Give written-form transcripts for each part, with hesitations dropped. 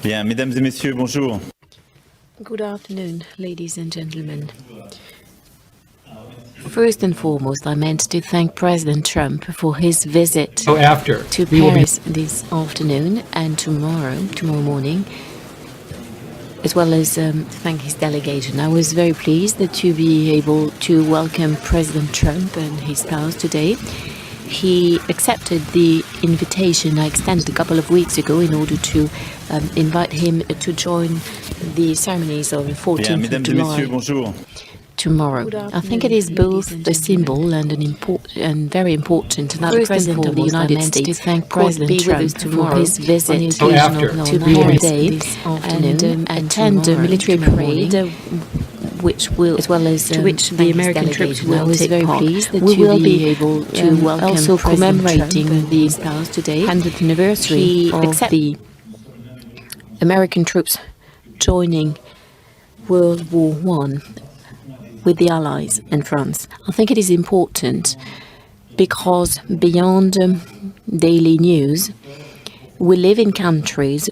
Bien, mesdames et messieurs, bonjour. Good afternoon, ladies and gentlemen. First and foremost, I meant to thank President Trump for his visit to Paris this afternoon and tomorrow morning, as well as thank his delegation. I was very pleased to be able to welcome President Trump and his spouse today. He accepted the invitation I extended a couple of weeks ago in order to invite him to join the ceremonies of the 14th of July tomorrow. I think it is both a symbol and very important that the President of the United States thank President Trump for his visit to Paris this afternoon and attend a military parade which will, as well as to which the American troops will take part. We will be able to welcome also commemorating the 100th anniversary of the American troops joining World War I with the Allies and France. I think it is important because beyond daily news, we live in countries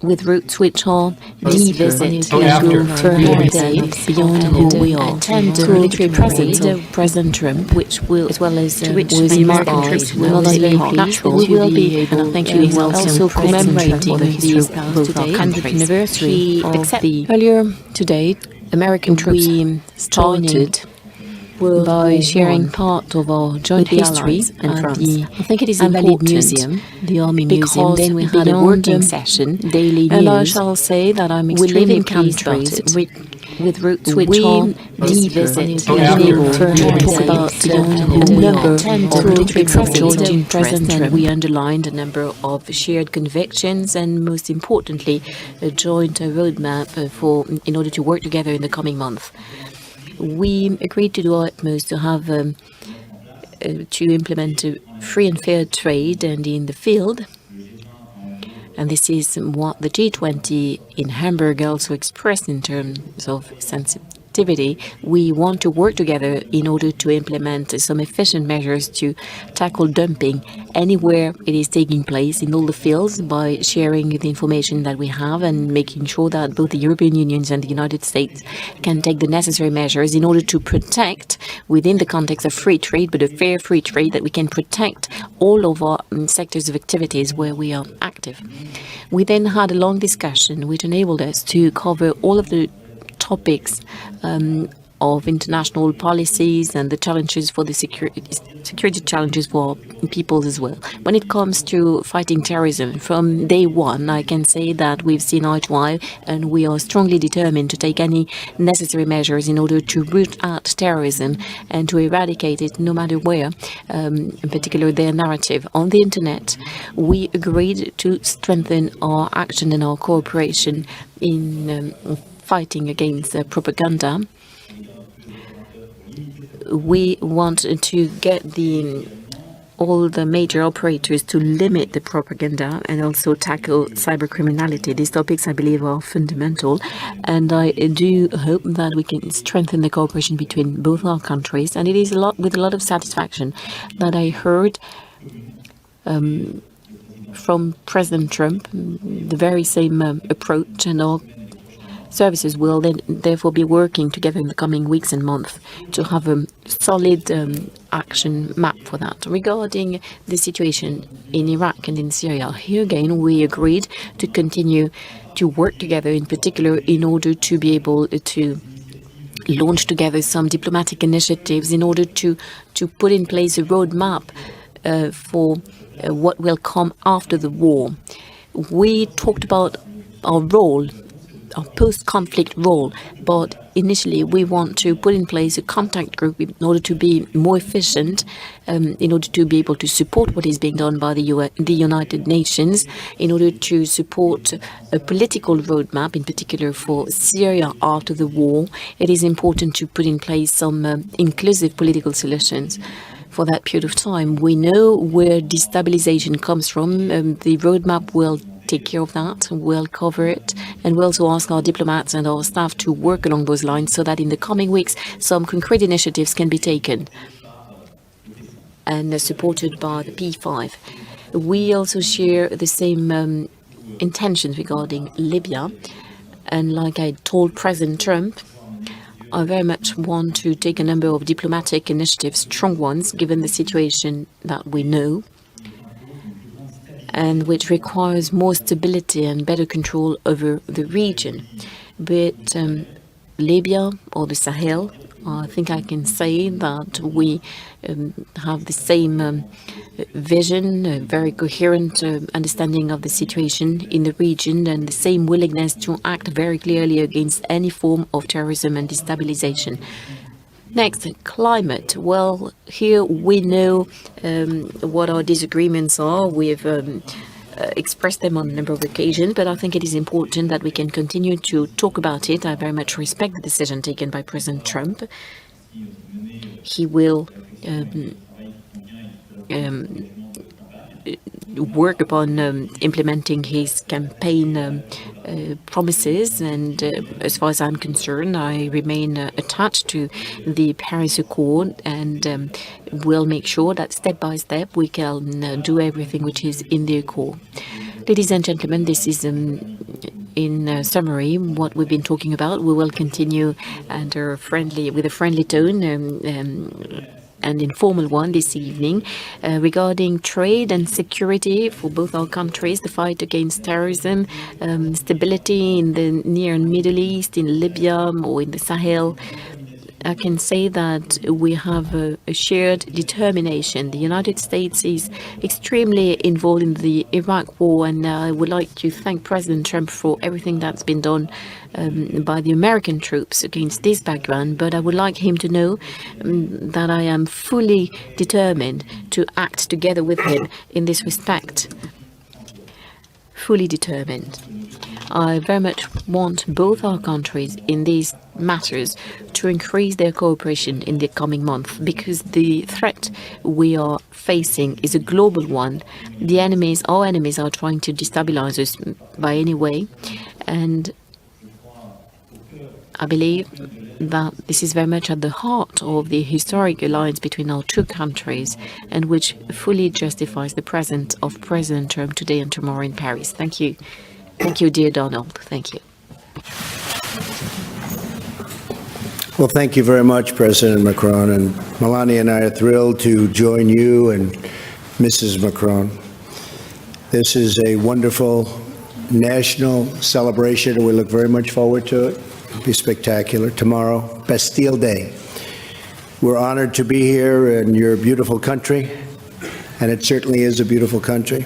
with roots which are deep for heritage beyond who we are. Attend the military presence of President Trump, which will, as well as to which the American troops will take part. We will be able, and I think it is also commemorating the 100th anniversary of the earlier today. American troops started by sharing part of our joint history and France. I think it is important, museum, the Army Museum. Then we had a working session, daily news, and I shall say that I'm extremely pleased about it. With roots which are deep and able to talk about a number of military joined President Trump. We underlined a number of shared convictions and, most importantly, a joint roadmap in order to work together in the coming month. We agreed to do our utmost to have to implement a free and fair trade and in the field. And this is what the G20 in Hamburg also expressed in terms of sensitivity. We want to work together in order to implement some efficient measures to tackle dumping anywhere it is taking place in all the fields by sharing the information that we have and making sure that both the European Union and the United States can take the necessary measures in order to protect, within the context of free trade, but a fair free trade, that we can protect all of our sectors of activities where we are active. We then had a long discussion which enabled us to cover all of the topics of international policies and the challenges for the security challenges for peoples as well. When it comes to fighting terrorism, from day one, I can say that we've seen eye to eye, and we are strongly determined to take any necessary measures in order to root out terrorism and to eradicate it no matter where, in particular their narrative. On the internet, we agreed to strengthen our action and our cooperation in fighting against propaganda. We want to get all the major operators to limit the propaganda and also tackle cybercriminality. These topics, I believe, are fundamental, and I do hope that we can strengthen the cooperation between both our countries. And it is with a lot of satisfaction that I heard from President Trump the very same approach, and our services will then therefore be working together in the coming weeks and months to have a solid action map for that. Regarding the situation in Iraq and in Syria, here again we agreed to continue to work together, in particular in order to be able to launch together some diplomatic initiatives in order to put in place a roadmap for what will come after the war. We talked about our role, our post-conflict role, but initially we want to put in place a contact group in order to be more efficient, in order to be able to support what is being done by the United Nations, in order to support a political roadmap, in particular for Syria after the war. It is important to put in place some inclusive political solutions for that period of time. We know where destabilization comes from. The roadmap will take care of that, we'll cover it, and we'll also ask our diplomats and our staff to work along those lines so that in the coming weeks some concrete initiatives can be taken and supported by the P5. We also share the same intentions regarding Libya. And like I told President Trump, I very much want to take a number of diplomatic initiatives, strong ones, given the situation that we know, and which requires more stability and better control over the region. Be it Libya or the Sahel, I think I can say that we have the same vision, a very coherent understanding of the situation in the region, and the same willingness to act very clearly against any form of terrorism and destabilization. Next, climate. Well, here we know what our disagreements are. We've expressed them on a number of occasions, but I think it is important that we can continue to talk about it. I very much respect the decision taken by President Trump. He will work upon implementing his campaign promises, and as far as I'm concerned, I remain attached to the Paris Accord, and will make sure that step by step we can do everything which is in the Accord. Ladies and gentlemen, this is in summary what we've been talking about. We will continue with a friendly tone and informal one this evening regarding trade and security for both our countries, the fight against terrorism, stability in the Near and Middle East, in Libya or in the Sahel. I can say that we have a shared determination. The United States is extremely involved in the Iraq war, and I would like to thank President Trump for everything that's been done by the American troops against this background. But I would like him to know that I am fully determined to act together with him in this respect. Fully determined. I very much want both our countries in these matters to increase their cooperation in the coming months, because the threat we are facing is a global one. Our enemies are trying to destabilize us by any way, and I believe that this is very much at the heart of the historic alliance between our two countries, and which fully justifies the presence of President Trump today and tomorrow in Paris. Thank you. Thank you, dear Donald. Thank you. Well, thank you very much, President Macron. And Melania and I are thrilled to join you and Mrs. Macron. This is a wonderful national celebration, and we look very much forward to it. It'll be spectacular. Tomorrow, Bastille Day. We're honored to be here in your beautiful country, and it certainly is a beautiful country,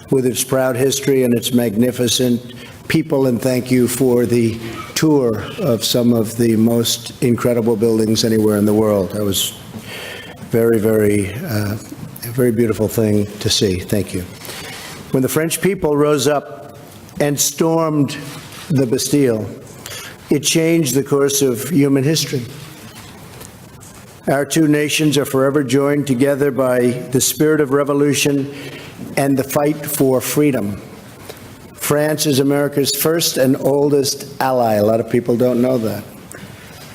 with its proud history and its magnificent people, and thank you for the tour of some of the most incredible buildings anywhere in the world. That was very, a very beautiful thing to see. Thank you. When the French people rose up and stormed the Bastille, it changed the course of human history. Our two nations are forever joined together by the spirit of revolution and the fight for freedom. France is America's first and oldest ally. A lot of people don't know that.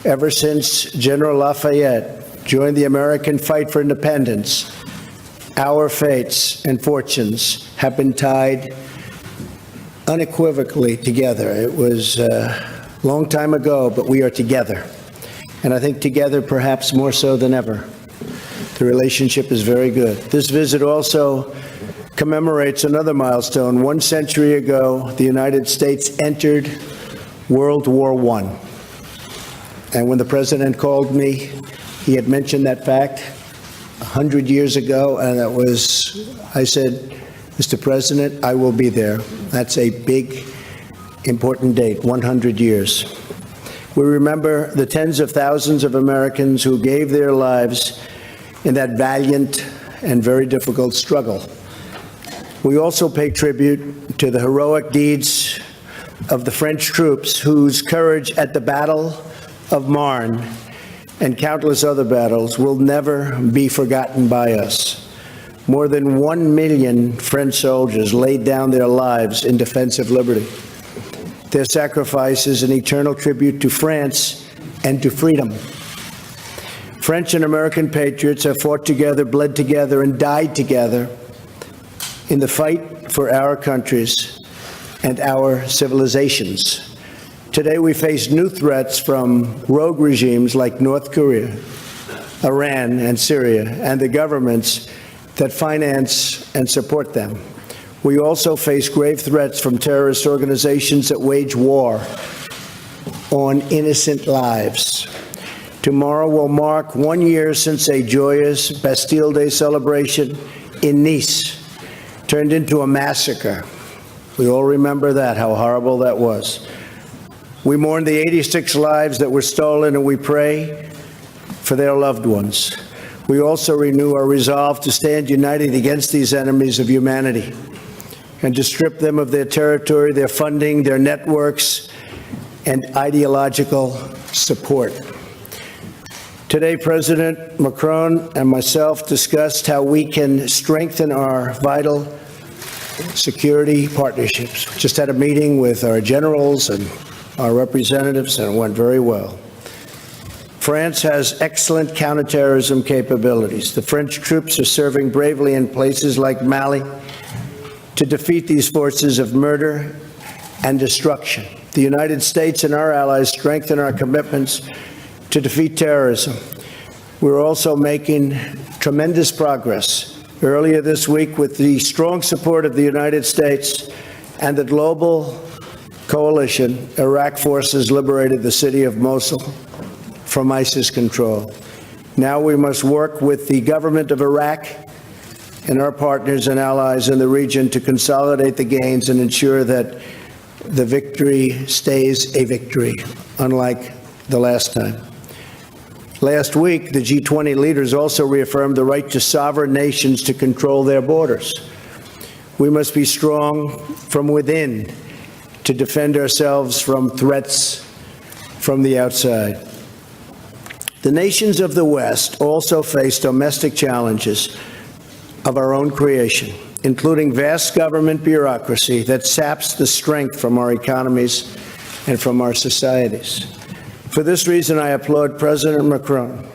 Ever since General Lafayette joined the American fight for independence, our fates and fortunes have been tied unequivocally together. It was a long time ago, but we are together. And I think together perhaps more so than ever. The relationship is very good. This visit also commemorates another milestone. 1 century ago, the United States entered World War I. And when the president called me, he had mentioned that fact 100 years ago, and I said, Mr. President, I will be there. That's a big, important date, 100 years. We remember the tens of thousands of Americans who gave their lives in that valiant and very difficult struggle. We also pay tribute to the heroic deeds of the French troops whose courage at the Battle of Marne and countless other battles will never be forgotten by us. More than 1 million French soldiers laid down their lives in defense of liberty. Their sacrifice is an eternal tribute to France and to freedom. French and American patriots have fought together, bled together, and died together in the fight for our countries. and our civilizations. Today we face new threats from rogue regimes like North Korea, Iran, and Syria, and the governments that finance and support them. We also face grave threats from terrorist organizations that wage war on innocent lives. Tomorrow will mark 1 year since a joyous Bastille Day celebration in Nice turned into a massacre. We all remember that, how horrible that was. We mourn the 86 lives that were stolen, and we pray for their loved ones. We also renew our resolve to stand united against these enemies of humanity and to strip them of their territory, their funding, their networks, and ideological support. Today, President Macron and myself discussed how we can strengthen our vital security partnerships. We just had a meeting with our generals and our representatives, and it went very well. France has excellent counterterrorism capabilities. The French troops are serving bravely in places like Mali to defeat these forces of murder and destruction. The United States and our allies strengthen our commitments to defeat terrorism. We're also making tremendous progress. Earlier this week, with the strong support of the United States and the global coalition, Iraq forces liberated the city of Mosul from ISIS control. Now we must work with the government of Iraq and our partners and allies in the region to consolidate the gains and ensure that the victory stays a victory, unlike the last time. Last week, the G20 leaders also reaffirmed the right to sovereign nations to control their borders. We must be strong from within to defend ourselves from threats from the outside. The nations of the West also face domestic challenges of our own creation, including vast government bureaucracy that saps the strength from our economies and from our societies. For this reason, I applaud President Macron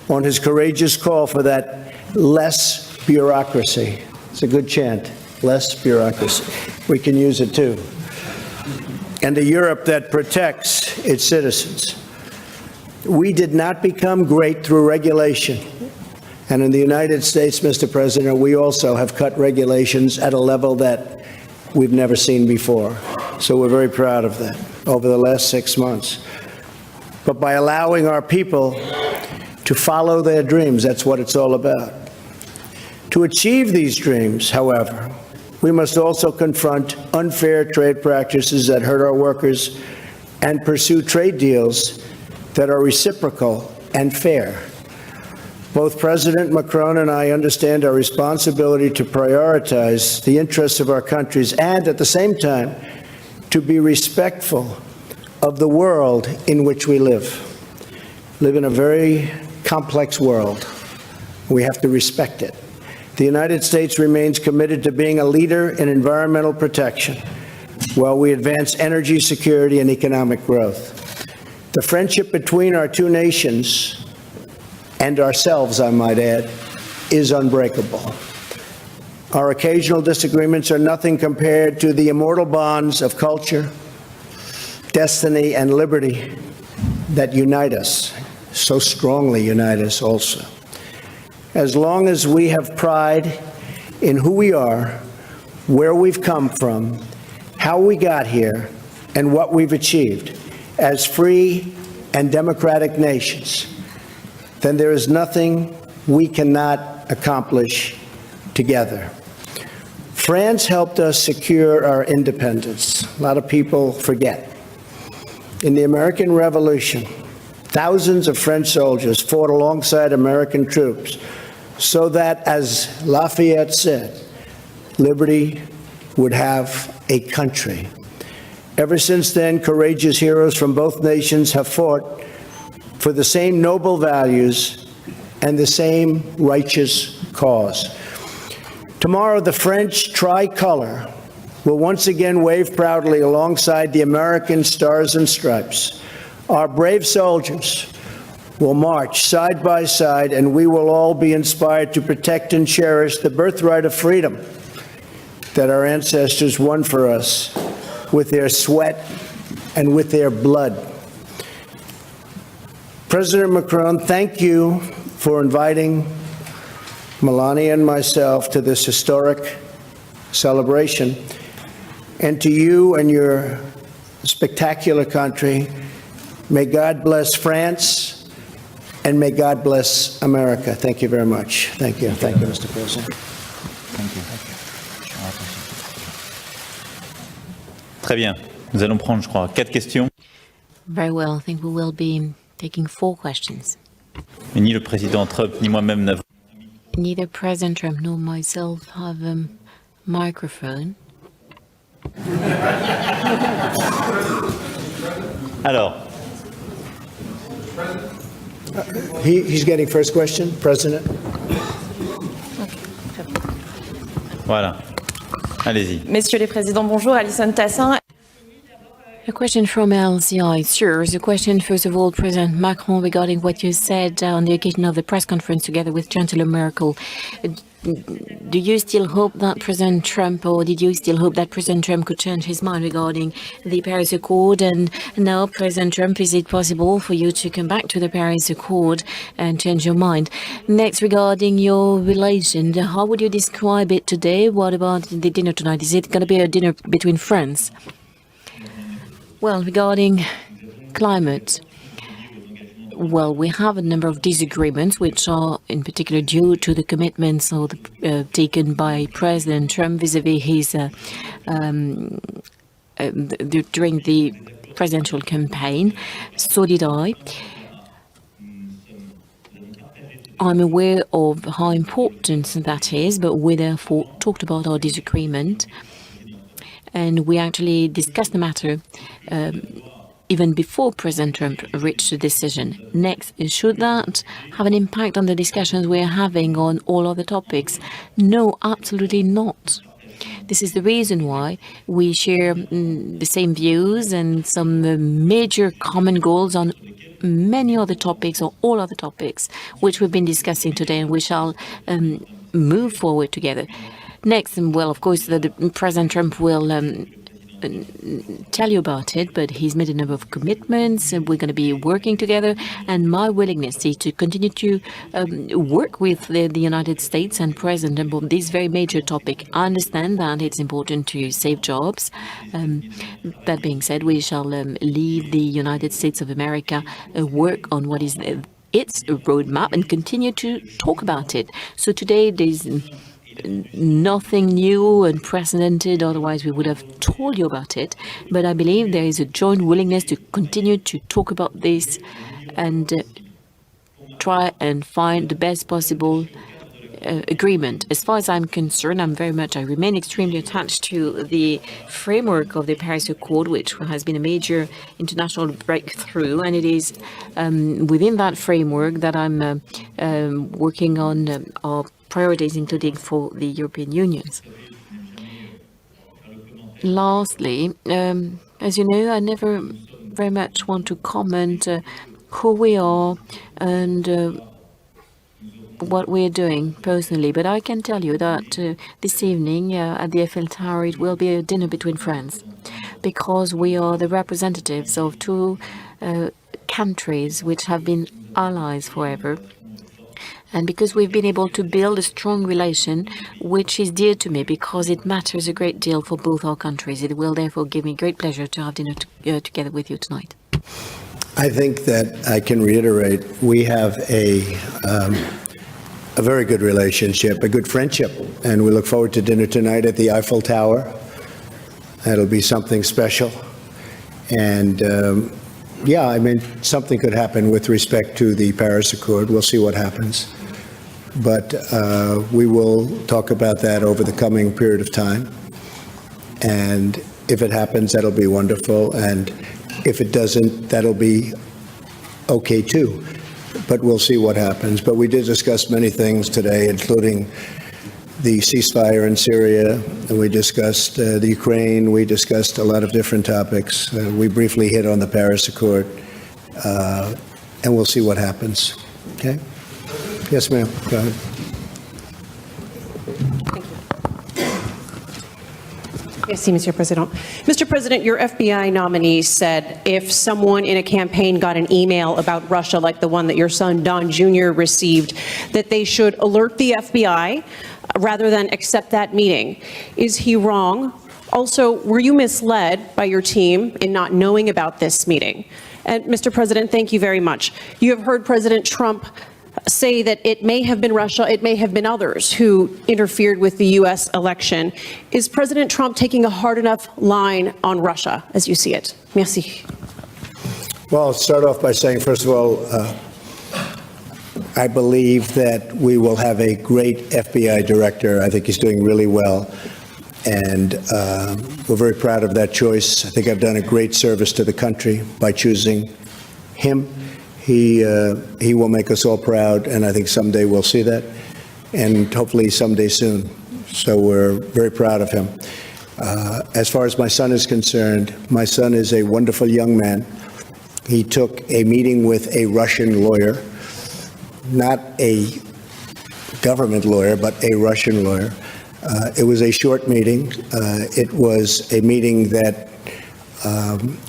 on his courageous call for that less bureaucracy. It's a good chant, less bureaucracy. We can use it too. And a Europe that protects its citizens. We did not become great through regulation. And in the United States, Mr. President, we also have cut regulations at a level that we've never seen before. So we're very proud of that over the last 6 months. But by allowing our people to follow their dreams, that's what it's all about. To achieve these dreams, however, we must also confront unfair trade practices that hurt our workers and pursue trade deals that are reciprocal and fair. Both President Macron and I understand our responsibility to prioritize the interests of our countries and, at the same time, to be respectful of the world in which we live. We live in a very complex world. We have to respect it. The United States remains committed to being a leader in environmental protection while we advance energy security and economic growth. The friendship between our two nations and ourselves, I might add, is unbreakable. Our occasional disagreements are nothing compared to the immortal bonds of culture, destiny, and liberty that unite us, so strongly unite us also. As long as we have pride in who we are, where we've come from, how we got here, and what we've achieved as free and democratic nations, then there is nothing we cannot accomplish together. France helped us secure our independence. A lot of people forget. In the American Revolution, thousands of French soldiers fought alongside American troops so that, as Lafayette said, liberty would have a country. Ever since then, courageous heroes from both nations have fought for the same noble values and the same righteous cause. Tomorrow, the French tricolor will once again wave proudly alongside the American stars and stripes. Our brave soldiers will march side by side, and we will all be inspired to protect and cherish the birthright of freedom that our ancestors won for us with their sweat and with their blood. President Macron, thank you for inviting Melania and myself to this historic celebration. And to you and your spectacular country, may God bless France and may God bless America. Thank you very much. Thank you. Thank you, Mr. President. Thank you. Très bien. Nous allons prendre, je crois, 4 questions. Very well. I think we will be taking 4 questions. Et ni le président Trump ni moi-même n'avons. Neither President Trump nor myself have a microphone. Alors. He's getting first question, President. Voilà. Allez-y. Messieurs les présidents, bonjour. Alison Tassin. A question from LCI. Sure. The question, first of all, President Macron, regarding what you said on the occasion of the press conference together with Chancellor Merkel. Do you still hope that President Trump, or did you still hope that President Trump could change his mind regarding the Paris Accord? And now, President Trump, is it possible for you to come back to the Paris Accord and change your mind? Next, regarding your relation, how would you describe it today? What about the dinner tonight? Is it going to be a dinner between friends? Well, regarding climate, well, we have a number of disagreements, which are in particular due to the commitments taken by President Trump vis-à-vis his during the presidential campaign. So did I. I'm aware of how important that is, but we therefore talked about our disagreement, and we actually discussed the matter even before President Trump reached a decision. Next, should that have an impact on the discussions we're having on all other topics? No, absolutely not. This is the reason why we share the same views and some major common goals on many other topics, or all other topics, which we've been discussing today, and we shall move forward together. Next, well, of course, President Trump will tell you about it, but he's made a number of commitments, and we're going to be working together, and my willingness is to continue to work with the United States and President on this very major topic. I understand that it's important to save jobs. That being said, we shall leave the United States of America work on what is its roadmap and continue to talk about it. So today there's nothing new and unprecedented, otherwise we would have told you about it. But I believe there is a joint willingness to continue to talk about this and try and find the best possible agreement. As far as I'm concerned, I remain extremely attached to the framework of the Paris Accord, which has been a major international breakthrough, and it is within that framework that I'm working on our priorities, including for the European Union. Lastly, as you know, I never very much want to comment who we are and what we're doing personally, but I can tell you that this evening at the Eiffel Tower it will be a dinner between friends, because we are the representatives of two countries which have been allies forever, and because we've been able to build a strong relation which is dear to me, because it matters a great deal for both our countries. It will therefore give me great pleasure to have dinner together with you tonight. I think that I can reiterate, we have a very good relationship, a good friendship, and we look forward to dinner tonight at the Eiffel Tower. That'll be something special. And yeah, I mean, something could happen with respect to the Paris Accord. We'll see what happens. But we will talk about that over the coming period of time. And if it happens, that'll be wonderful. And if it doesn't, that'll be okay too. But we'll see what happens. But we did discuss many things today, including the ceasefire in Syria, and we discussed the Ukraine, we discussed a lot of different topics. We briefly hit on the Paris Accord, and we'll see what happens. Okay? Yes, ma'am. Go ahead. Merci, Monsieur President. Mr. President, your FBI nominee said if someone in a campaign got an email about Russia, like the one that your son Don Jr. received, that they should alert the FBI rather than accept that meeting. Is he wrong? Also, were you misled by your team in not knowing about this meeting? And Mr. President, thank you very much. You have heard President Trump say that it may have been Russia, it may have been others who interfered with the U.S. election. Is President Trump taking a hard enough line on Russia as you see it? Merci. Well, I'll start off by saying, first of all, I believe that we will have a great FBI director. I think he's doing really well. And we're very proud of that choice. I think I've done a great service to the country by choosing him. He will make us all proud, and I think someday we'll see that, and hopefully someday soon. So we're very proud of him. As far as my son is concerned, my son is a wonderful young man. He took a meeting with a Russian lawyer, not a government lawyer, but a Russian lawyer. It was a short meeting. It was a meeting that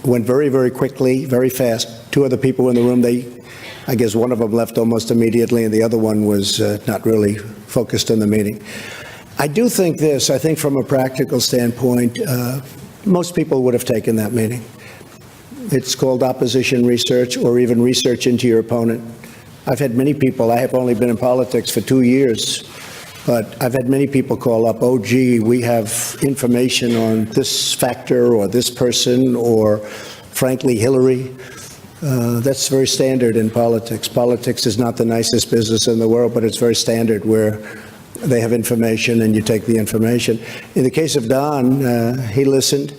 went very, very quickly, very fast. Two other people in the room, I guess one of them left almost immediately, and the other one was not really focused on the meeting. I do think this, I think from a practical standpoint, most people would have taken that meeting. It's called opposition research or even research into your opponent. I've had many people, I have only been in politics for 2 years, but I've had many people call up, oh, gee, we have information on this factor or this person or, frankly, Hillary. That's very standard in politics. Politics is not the nicest business in the world, but it's very standard where they have information and you take the information. In the case of Don, he listened.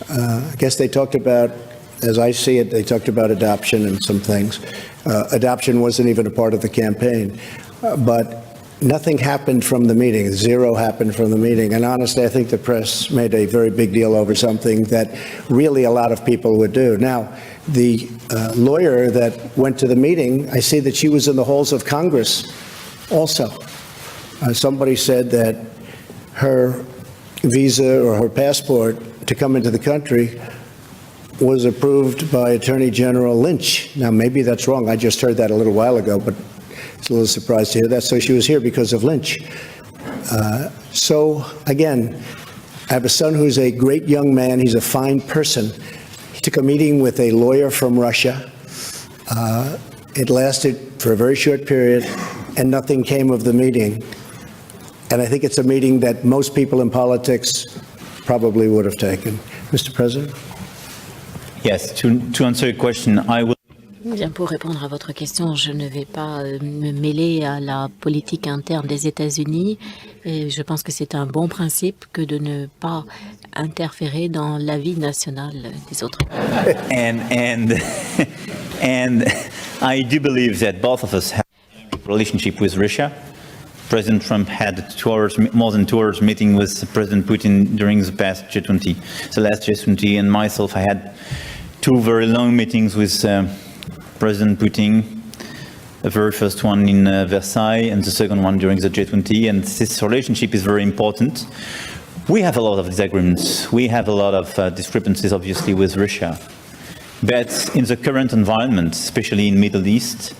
I guess they talked about, as I see it, they talked about adoption and some things. Adoption wasn't even a part of the campaign. But nothing happened from the meeting. Zero happened from the meeting. And honestly, I think the press made a very big deal over something that really a lot of people would do. Now, the lawyer that went to the meeting, I see that she was in the halls of Congress also. Somebody said that her visa or her passport to come into the country was approved by Attorney General Lynch. Now, maybe that's wrong. I just heard that a little while ago, but it's a little surprised to hear that. So she was here because of Lynch. So, again, I have a son who's a great young man. He's a fine person. He took a meeting with a lawyer from Russia. It lasted for a very short period, and nothing came of the meeting. And I think it's a meeting that most people in politics probably would have taken. Mr. President? Yes, to answer your question, I will. Bien, pour répondre à votre question, je ne vais pas me mêler à la politique interne des États-Unis. Et je pense que c'est un bon principe que de ne pas interférer dans la vie nationale des autres. And I do believe that both of us have a relationship with Russia. President Trump had more than 2 hours meeting with President Putin during the past G20, the last G20, and myself, I had 2 very long meetings with President Putin, the very first one in Versailles and the second one during the G20, and this relationship is very important. We have a lot of disagreements. We have a lot of discrepancies, obviously, with Russia. But in the current environment, especially in the Middle East,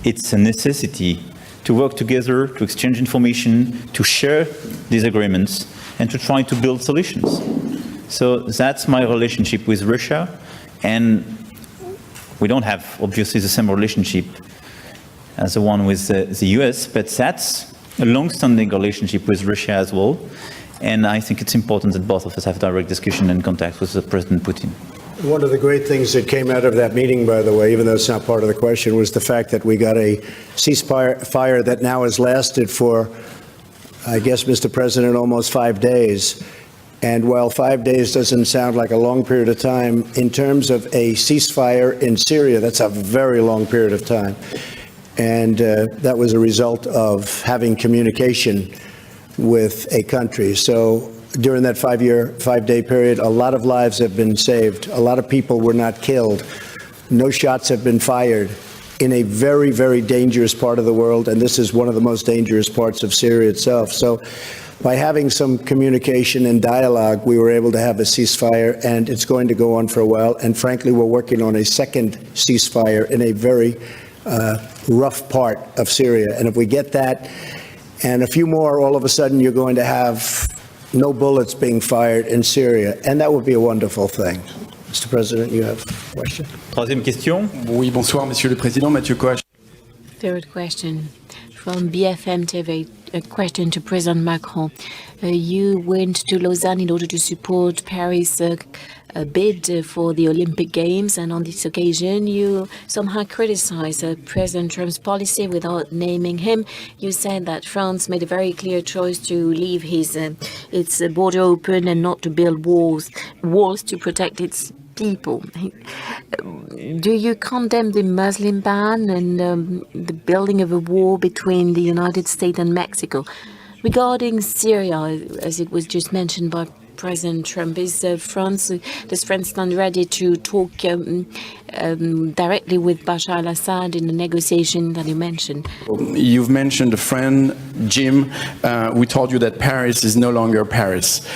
it's a necessity to work together, to exchange information, to share disagreements, and to try to build solutions. So that's my relationship with Russia, and we don't have, obviously, the same relationship as the one with the US, but that's a long-standing relationship with Russia as well, and I think it's important that both of us have direct discussion and contact with President Putin. One of the great things that came out of that meeting, by the way, even though it's not part of the question, was the fact that we got a ceasefire that now has lasted for, I guess, Mr. President, almost 5 days. And while 5 days doesn't sound like a long period of time, in terms of a ceasefire in Syria, that's a very long period of time. And that was a result of having communication with a country. So during that 5-day period, a lot of lives have been saved. A lot of people were not killed. No shots have been fired in a very, very dangerous part of the world, and this is one of the most dangerous parts of Syria itself. So by having some communication and dialogue, we were able to have a ceasefire, and it's going to go on for a while. And frankly, we're working on a second ceasefire in a very rough part of Syria. And if we get that and a few more, all of a sudden you're going to have no bullets being fired in Syria. And that would be a wonderful thing. Mr. President, you have a question? Troisième question. Oui, bonsoir, Monsieur le Président. Mathieu Coach. Third question from BFM TV, a question to President Macron. You went to Lausanne in order to support Paris' bid for the Olympic Games, and on this occasion you somehow criticized President Trump's policy without naming him. You said that France made a very clear choice to leave its border open and not to build walls to protect its people. Do you condemn the Muslim ban and the building of a wall between the United States and Mexico? Regarding Syria, as it was just mentioned by President Trump, does France stand ready to talk directly with Bashar al-Assad in the negotiation that you mentioned? You've mentioned a friend, Jim. We told you that Paris is no longer Paris.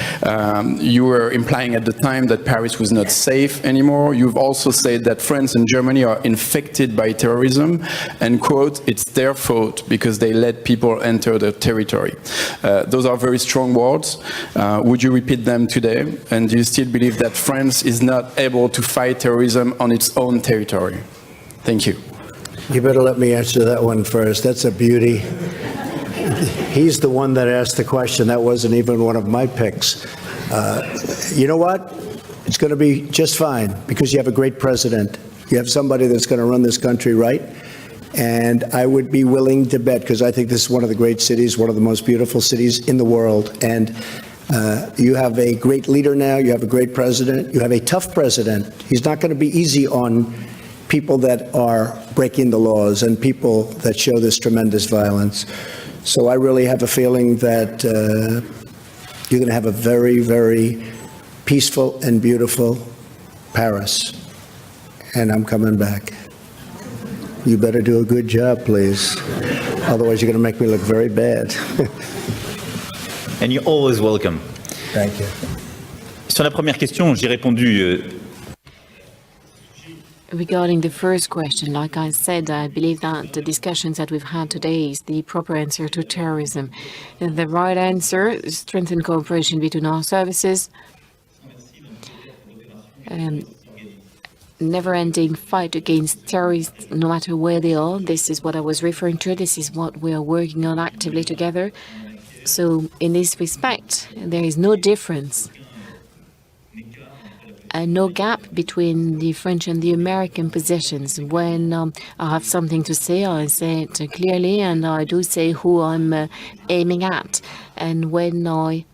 You were implying at the time that Paris was not safe anymore. You've also said that France and Germany are infected by terrorism, and quote, it's their fault because they let people enter their territory. Those are very strong words. Would you repeat them today? And do you still believe that France is not able to fight terrorism on its own territory? Thank you. You better let me answer that one first. That's a beauty. He's the one that asked the question. That wasn't even one of my picks. You know what? It's going to be just fine because you have a great president. You have somebody that's going to run this country right. And I would be willing to bet, because I think this is one of the great cities, one of the most beautiful cities in the world. And you have a great leader now. You have a great president. You have a tough president. He's not going to be easy on people that are breaking the laws and people that show this tremendous violence. So I really have a feeling that you're going to have a very, very peaceful and beautiful Paris. And I'm coming back. You better do a good job, please. Otherwise, you're going to make me look very bad. And you're always welcome. Thank you. Sur la première question, j'ai répondu. Regarding the first question, like I said, I believe that the discussions that we've had today is the proper answer to terrorism. And the right answer is strengthen cooperation between our services, never-ending fight against terrorists, no matter where they are. This is what I was referring to. This is what we are working on actively together. So in this respect, there is no difference and no gap between the French and the American positions. When I have something to say, I say it clearly, and I do say who I'm aiming at. And when I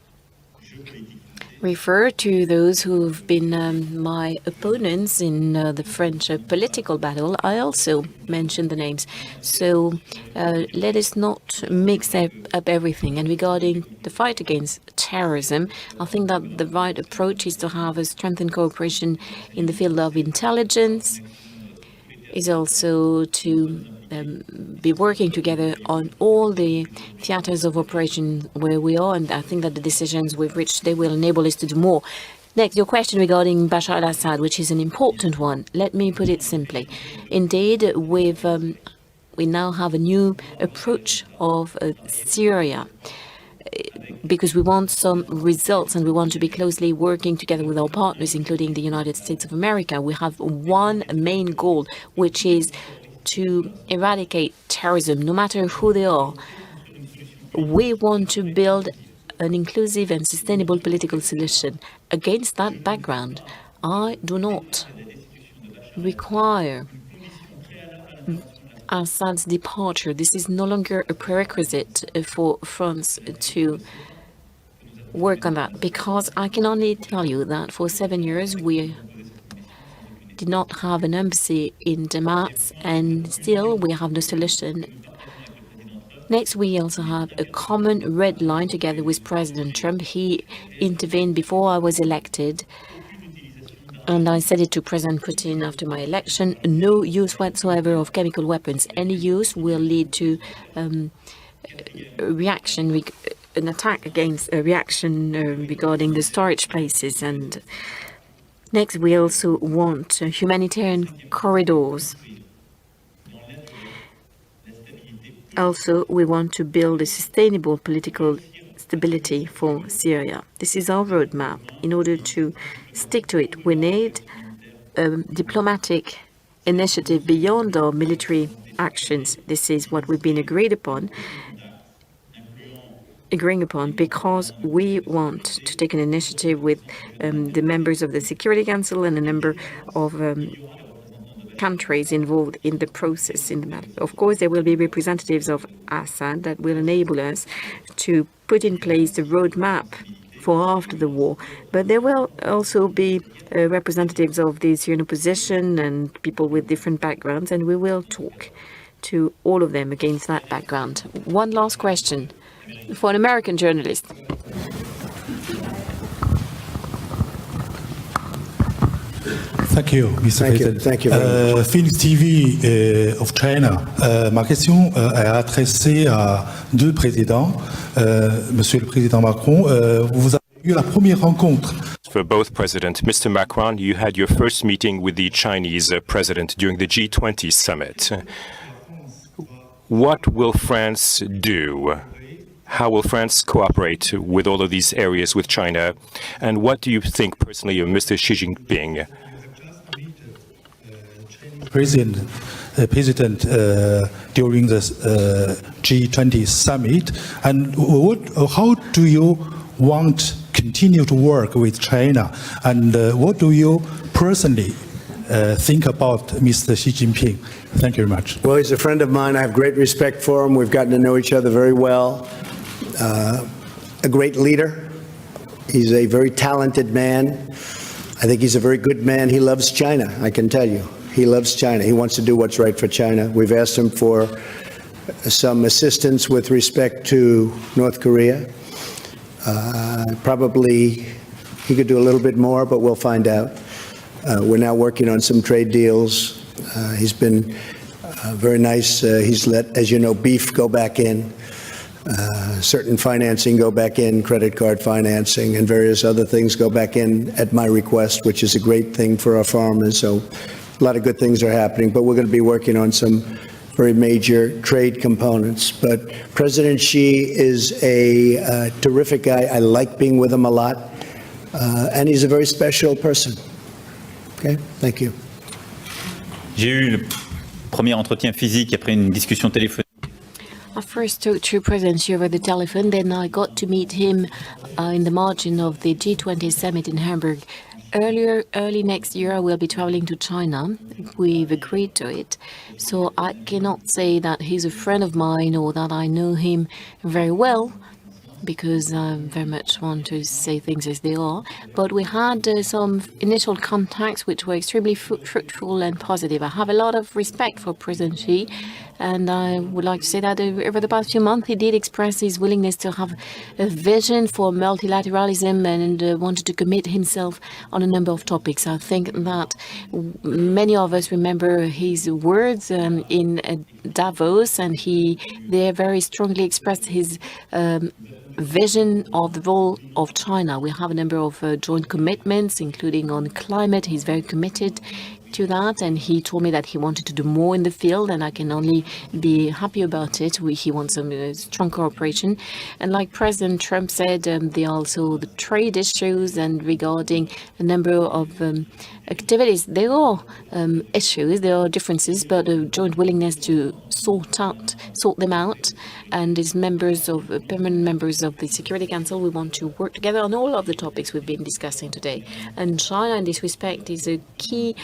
refer to those who've been my opponents in the French political battle, I also mention the names. So let us not mix up everything. And regarding the fight against terrorism, I think that the right approach is to have a strengthened cooperation in the field of intelligence, is also to be working together on all the theaters of operation where we are, and I think that the decisions we've reached today will enable us to do more. Next, your question regarding Bashar al-Assad, which is an important one. Let me put it simply. Indeed, we now have a new approach of Syria, because we want some results and we want to be closely working together with our partners, including the United States of America. We have one main goal, which is to eradicate terrorism, no matter who they are. We want to build an inclusive and sustainable political solution. Against that background, I do not require Assad's departure. This is no longer a prerequisite for France to work on that, because I can only tell you that for 7 years we did not have an embassy in Damas, and still we have no solution. Next, we also have a common red line together with President Trump. He intervened before I was elected, and I said it to President Putin after my election: no use whatsoever of chemical weapons. Any use will lead to reaction an attack against a reaction regarding the storage places. And next, we also want humanitarian corridors. Also, we want to build a sustainable political stability for Syria. This is our roadmap. In order to stick to it, we need a diplomatic initiative beyond our military actions. This is what we've been agreeing upon because we want to take an initiative with the members of the Security Council and a number of countries involved in the process. In the matter. Of course, there will be representatives of Assad that will enable us to put in place the roadmap for after the war. But there will also be representatives of the Syrian opposition and people with different backgrounds, and we will talk to all of them against that background. One last question for an American journalist. Thank you, Mr. President. Thank you very much. Phoenix TV of China. Ma question est adressée à deux présidents. Monsieur le Président Macron, vous avez eu la première rencontre. For both presidents, Mr. Macron, you had your first meeting with the Chinese president during the G20 summit. What will France do? How will France cooperate with all of these areas with China? And what do you think personally of Mr. Xi Jinping? President during the G20 summit, and how do you want to continue to work with China, and what do you personally think about Mr. Xi Jinping? Thank you very much. Well, he's a friend of mine. I have great respect for him. We've gotten to know each other very well. A great leader. He's a very talented man. I think he's a very good man. He loves China, I can tell you. He loves China. He wants to do what's right for China. We've asked him for some assistance with respect to North Korea. Probably he could do a little bit more, but we'll find out. We're now working on some trade deals. He's been very nice. He's let, as you know, beef go back in, certain financing go back in, credit card financing, and various other things go back in at my request, which is a great thing for our farmers. So a lot of good things are happening, but we're going to be working on some very major trade components. But President Xi is a terrific guy. I like being with him a lot, and he's a very special person. Okay, thank you. J'ai eu le premier entretien physique après une discussion téléphonique. I first talked to President Xi over the telephone, then I got to meet him in the margin of the G20 summit in Hamburg. Early next year, I will be traveling to China. We've agreed to it. So I cannot say that he's a friend of mine or that I know him very well, because I very much want to say things as they are. But we had some initial contacts which were extremely fruitful and positive. I have a lot of respect for President Xi, and I would like to say that over the past few months he did express his willingness to have a vision for multilateralism and wanted to commit himself on a number of topics. I think that many of us remember his words in Davos, and he there very strongly expressed his vision of the role of China. We have a number of joint commitments, including on climate. He's very committed to that, and he told me that he wanted to do more in the field, and I can only be happy about it. He wants some strong cooperation. And like President Trump said, there are also the trade issues, and regarding a number of activities, there are issues, there are differences, but a joint willingness to sort them out. And as permanent members of the Security Council, we want to work together on all of the topics we've been discussing today. And China, in this respect, is a key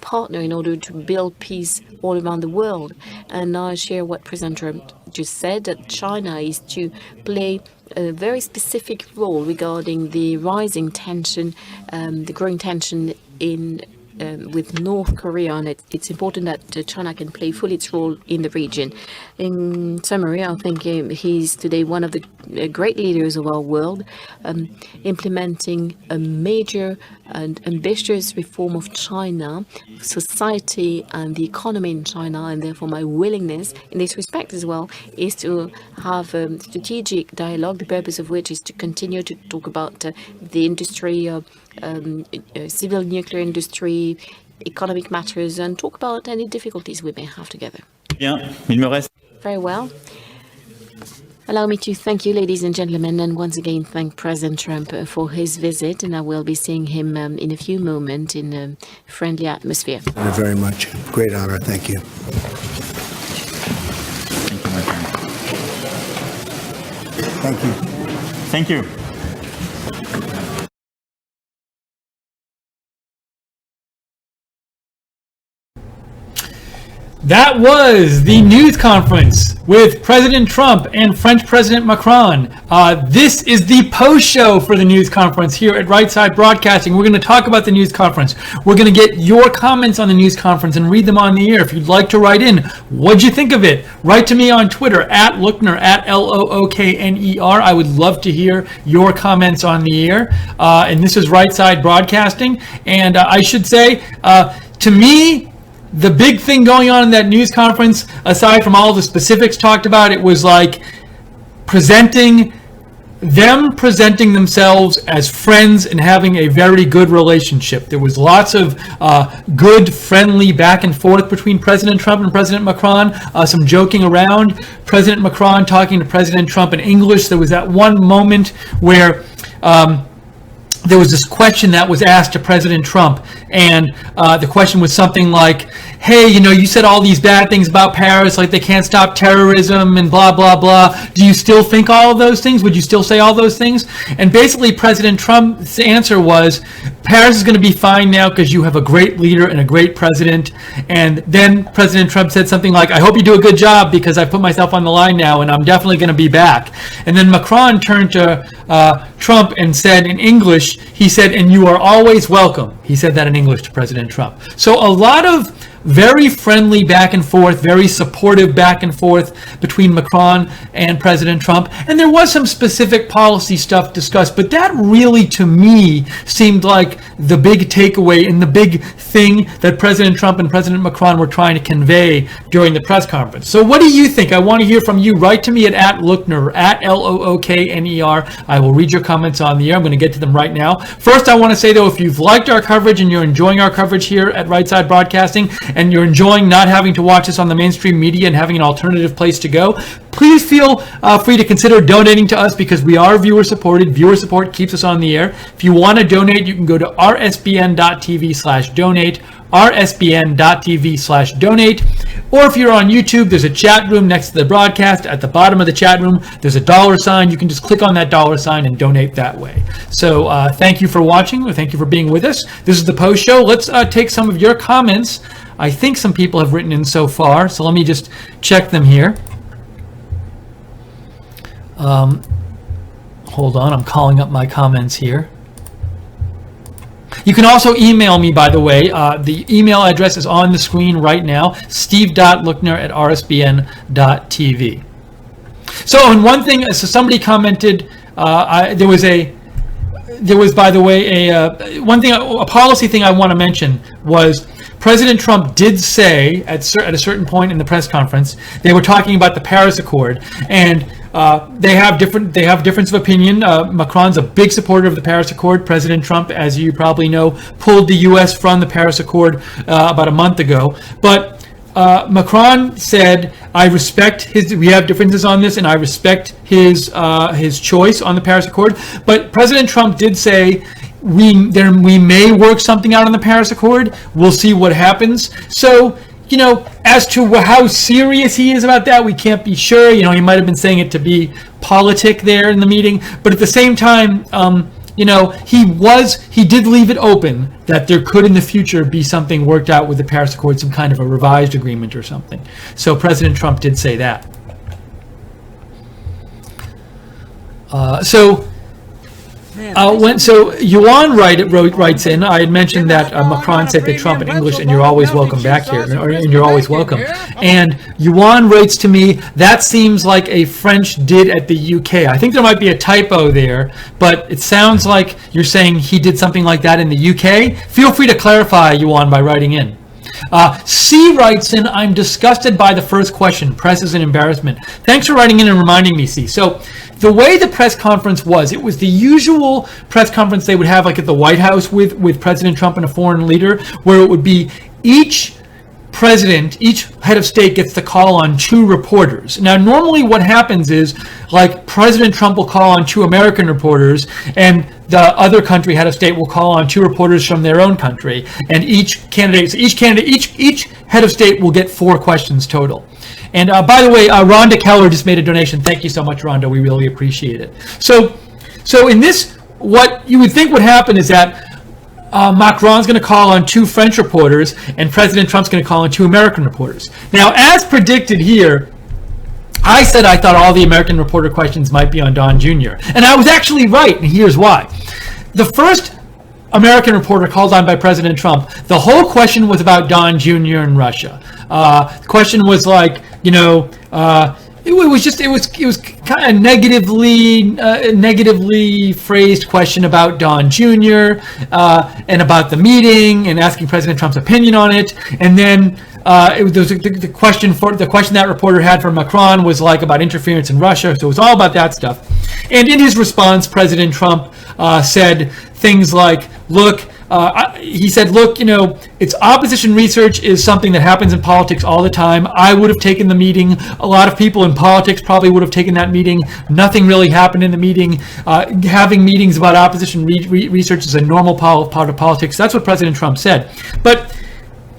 partner in order to build peace all around the world. And I share what President Trump just said, that China is to play a very specific role regarding the rising tension, the growing tension in with North Korea, and it's important that China can play fully its role in the region. In summary, I think he's today one of the great leaders of our world, implementing a major and ambitious reform of China, society and the economy in China, and therefore my willingness in this respect as well is to have a strategic dialogue, the purpose of which is to continue to talk about the industry, civil nuclear industry, economic matters, and talk about any difficulties we may have together. Bien, il me reste. Very well. Allow me to thank you, ladies and gentlemen, and once again thank President Trump for his visit, and I will be seeing him in a few moments in a friendly atmosphere. Thank you very much. Great honor. Thank you. Thank you, my friend. Thank you. Thank you. That was the news conference with President Trump and French President Macron. This is the post show for the news conference here at Right Side Broadcasting. We're going to talk about the news conference. We're going to get your comments on the news conference and read them on the air. If you'd like to write in, what'd you think of it? Write to me on Twitter at Lookner, at Lookner. I would love to hear your comments on the air. And this is Right Side Broadcasting. And I should say, to me, the big thing going on in that news conference, aside from all the specifics talked about, it was like presenting themselves as friends and having a very good relationship. There was lots of good, friendly back and forth between President Trump and President Macron, some joking around. President Macron talking to President Trump in English. There was that one moment where there was this question that was asked to President Trump, and the question was something like, hey, you said all these bad things about Paris, like they can't stop terrorism and blah, blah, blah. Do you still think all of those things? Would you still say all those things? And basically President Trump's answer was, Paris is going to be fine now because you have a great leader and a great president. And then President Trump said something like, I hope you do a good job because I put myself on the line now and I'm definitely going to be back. And then Macron turned to Trump and said in English, he said, and you are always welcome. He said that in English to President Trump. So a lot of very friendly back and forth, very supportive back and forth between Macron and President Trump. And there was some specific policy stuff discussed, but that really, to me, seemed like the big takeaway and the big thing that President Trump and President Macron were trying to convey during the press conference. So what do you think? I want to hear from you. Write to me at Lookner, at Lookner. I will read your comments on the air. I'm going to get to them right now. First, I want to say, though, if you've liked our coverage and you're enjoying our coverage here at Right Side Broadcasting, and you're enjoying not having to watch us on the mainstream media and having an alternative place to go, please feel free to consider donating to us because we are viewer supported. Viewer support keeps us on the air. If you want to donate, you can go to rsbn.tv/donate, rsbn.tv/donate. Or if you're on YouTube, there's a chat room next to the broadcast. At the bottom of the chat room, there's a $sign. You can just click on that $sign and donate that way. So thank you for watching. Thank you for being with us. This is the post show. Let's take some of your comments. I think some people have written in so far, so let me just check them here. Hold on, I'm calling up my comments here. You can also email me, by the way. The email address is on the screen right now, steve.lookner@rsbn.tv. So, and one thing, so somebody commented, there was, by the way, a policy thing I want to mention was President Trump did say at a certain point in the press conference, they were talking about the Paris Accord, and they have difference of opinion. Macron's a big supporter of the Paris Accord. President Trump, as you probably know, pulled the U.S. from the Paris Accord about a month ago. But Macron said, I respect we have differences on this, and I respect his choice on the Paris Accord. But President Trump did say, we may work something out on the Paris Accord. We'll see what happens. So, as to how serious he is about that, we can't be sure. He might have been saying it to be politic there in the meeting. But at the same time, he did leave it open that there could in the future be something worked out with the Paris Accord, some kind of a revised agreement or something. So President Trump did say that. So Yuan writes in, I had mentioned that Macron said to Trump in English, and you're always welcome back here, and you're always welcome. And Yuan writes to me, that seems like a French did at the UK. I think there might be a typo there, but it sounds like you're saying he did something like that in the UK. Feel free to clarify, Yuan, by writing in. C writes in, I'm disgusted by the first question. Press is an embarrassment. Thanks for writing in and reminding me, C. So the way the press conference was, it was the usual press conference they would have like at the White House with President Trump and a foreign leader, where it would be each president, each head of state gets to call on 2 reporters. Now, normally what happens is, like, President Trump will call on 2 American reporters, and the other country head of state will call on 2 reporters from their own country, and each head of state will get 4 questions total. And by the way, Rhonda Keller just made a donation. Thank you so much, Rhonda. We really appreciate it. So in this, what you would think would happen is that Macron's going to call on 2 French reporters, and President Trump's going to call on 2 American reporters. Now, as predicted here, I said I thought all the American reporter questions might be on Don Jr. And I was actually right, and here's why. The first American reporter called on by President Trump, the whole question was about Don Jr. and Russia. The question was like, you know, it was kind of negatively phrased question about Don Jr. And about the meeting and asking President Trump's opinion on it, and then the question that reporter had for Macron was like about interference in Russia, so it was all about that stuff. And in his response, President Trump said things like, he said, look, you know, it's opposition research is something that happens in politics all the time. I would have taken the meeting. A lot of people in politics probably would have taken that meeting. Nothing really happened in the meeting. Having meetings about opposition research is a normal part of politics. That's what President Trump said. But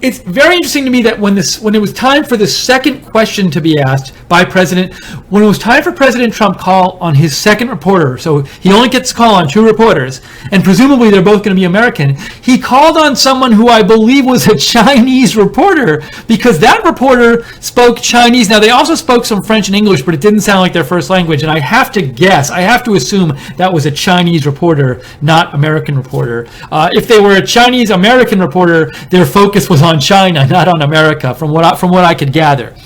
it's very interesting to me that when it was time for the second question to be asked by when it was time for President Trump call on his second reporter, so he only gets to call on 2 reporters, and presumably they're both going to be American, he called on someone who I believe was a Chinese reporter, because that reporter spoke Chinese. Now, they also spoke some French and English, but it didn't sound like their first language, and I have to assume that was a Chinese reporter, not American reporter. If they were a Chinese-American reporter, their focus was on China, not on America, from what I could gather.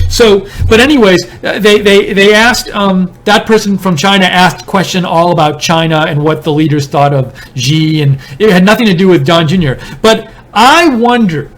So, but anyways, they asked, that person from China asked a question all about China and what the leaders thought of Xi, and it had nothing to do with Don Jr. But I wonder,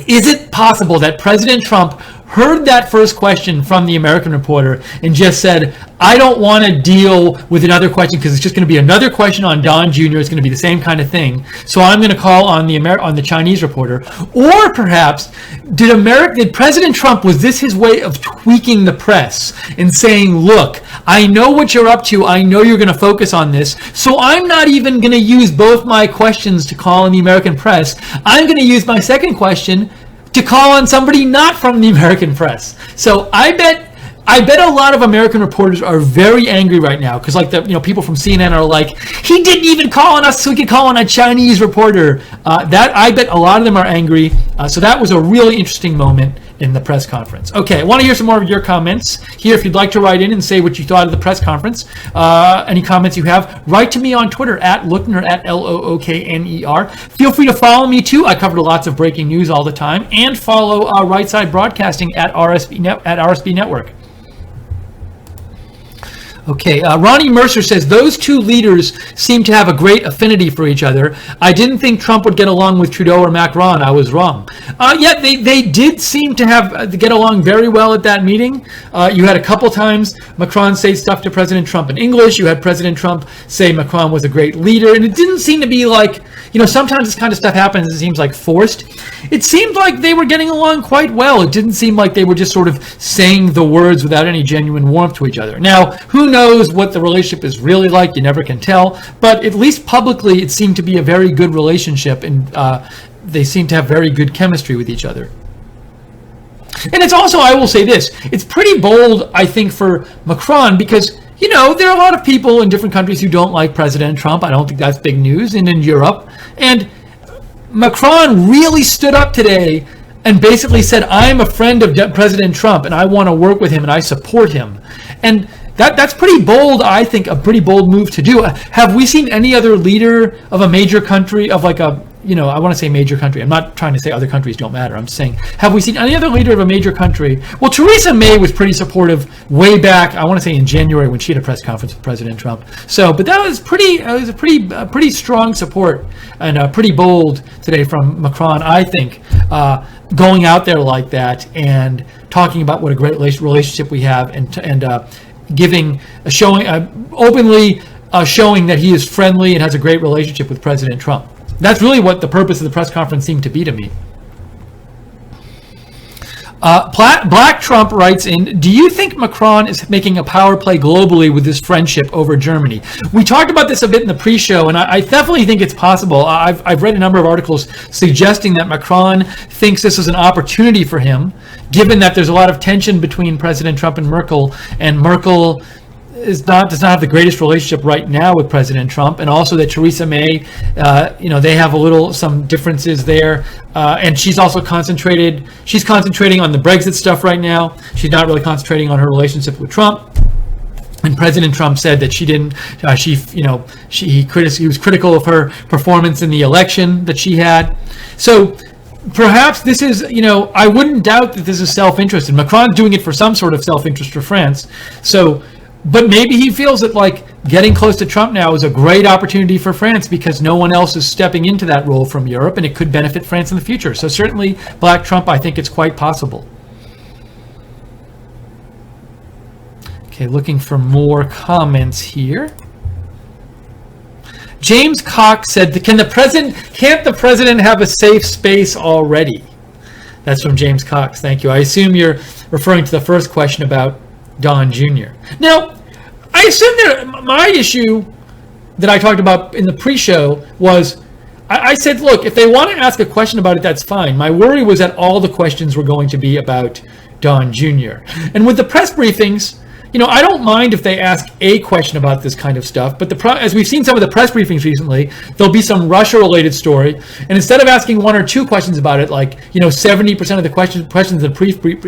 is it possible that President Trump heard that first question from the American reporter and just said, I don't want to deal with another question because it's just going to be another question on Don Jr. It's going to be the same kind of thing. So I'm going to call on the Chinese reporter. Or perhaps, did President Trump, was this his way of tweaking the press and saying, look, I know what you're up to. I know you're going to focus on this. So I'm not even going to use both my questions to call on the American press. I'm going to use my second question to call on somebody not from the American press. So I bet a lot of American reporters are very angry right now because, like, people from CNN are like, he didn't even call on us so we could call on a Chinese reporter. I bet a lot of them are angry. So that was a really interesting moment in the press conference. Okay, I want to hear some more of your comments here. If you'd like to write in and say what you thought of the press conference, any comments you have, write to me on Twitter at Lookner, at Lookner. Feel free to follow me too. I cover lots of breaking news all the time, and follow Right Side Broadcasting at RSB Network. Okay, Ronnie Mercer says, those 2 leaders seem to have a great affinity for each other. I didn't think Trump would get along with Trudeau or Macron. I was wrong. Yeah, they did seem to get along very well at that meeting. You had a couple times Macron say stuff to President Trump in English. You had President Trump say Macron was a great leader. And it didn't seem to be like, sometimes this kind of stuff happens, it seems like forced. It seemed like they were getting along quite well. It didn't seem like they were just sort of saying the words without any genuine warmth to each other. Now, who knows what the relationship is really like? You never can tell. But at least publicly, it seemed to be a very good relationship, and they seem to have very good chemistry with each other. And it's also, I will say this, it's pretty bold, I think, for Macron, because there are a lot of people in different countries who don't like President Trump. I don't think that's big news. And in Europe. And Macron really stood up today and basically said, I'm a friend of President Trump and I want to work with him and I support him. And that's pretty bold, I think, a pretty bold move to do. Have we seen any other leader of a major country, of like a, I want to say major country. I'm not trying to say other countries don't matter. I'm just saying, have we seen any other leader of a major country? Well, Theresa May was pretty supportive way back, I want to say in January, when she had a press conference with President Trump. So, but that was pretty strong support, and pretty bold today from Macron, I think, going out there like that and talking about what a great relationship we have, and openly showing that he is friendly and has a great relationship with President Trump. That's really what the purpose of the press conference seemed to be to me. Black Trump writes in, do you think Macron is making a power play globally with this friendship over Germany? We talked about this a bit in the pre-show, and I definitely think it's possible. I've read a number of articles suggesting that Macron thinks this is an opportunity for him, given that there's a lot of tension between President Trump and Merkel does not have the greatest relationship right now with President Trump, and also that Theresa May, they have some differences there, and she's concentrating on the Brexit stuff right now. She's not really concentrating on her relationship with Trump. And President Trump said that he was critical of her performance in the election that she had. So perhaps this is, I wouldn't doubt that this is self-interest, and Macron's doing it for some sort of self-interest for France. So, but maybe he feels that getting close to Trump now is a great opportunity for France because no one else is stepping into that role from Europe, and it could benefit France in the future. So certainly, Black Trump, I think it's quite possible. Okay, looking for more comments here. James Cox said, can't the president have a safe space already? That's from James Cox. Thank you. I assume you're referring to the first question about Don Jr. Now, I assume my issue that I talked about in the pre-show was, I said, look, if they want to ask a question about it, that's fine. My worry was that all the questions were going to be about Don Jr. And with the press briefings, I don't mind if they ask a question about this kind of stuff, but as we've seen some of the press briefings recently, there'll be some Russia-related story, and instead of asking one or two questions about it, 70% of the questions in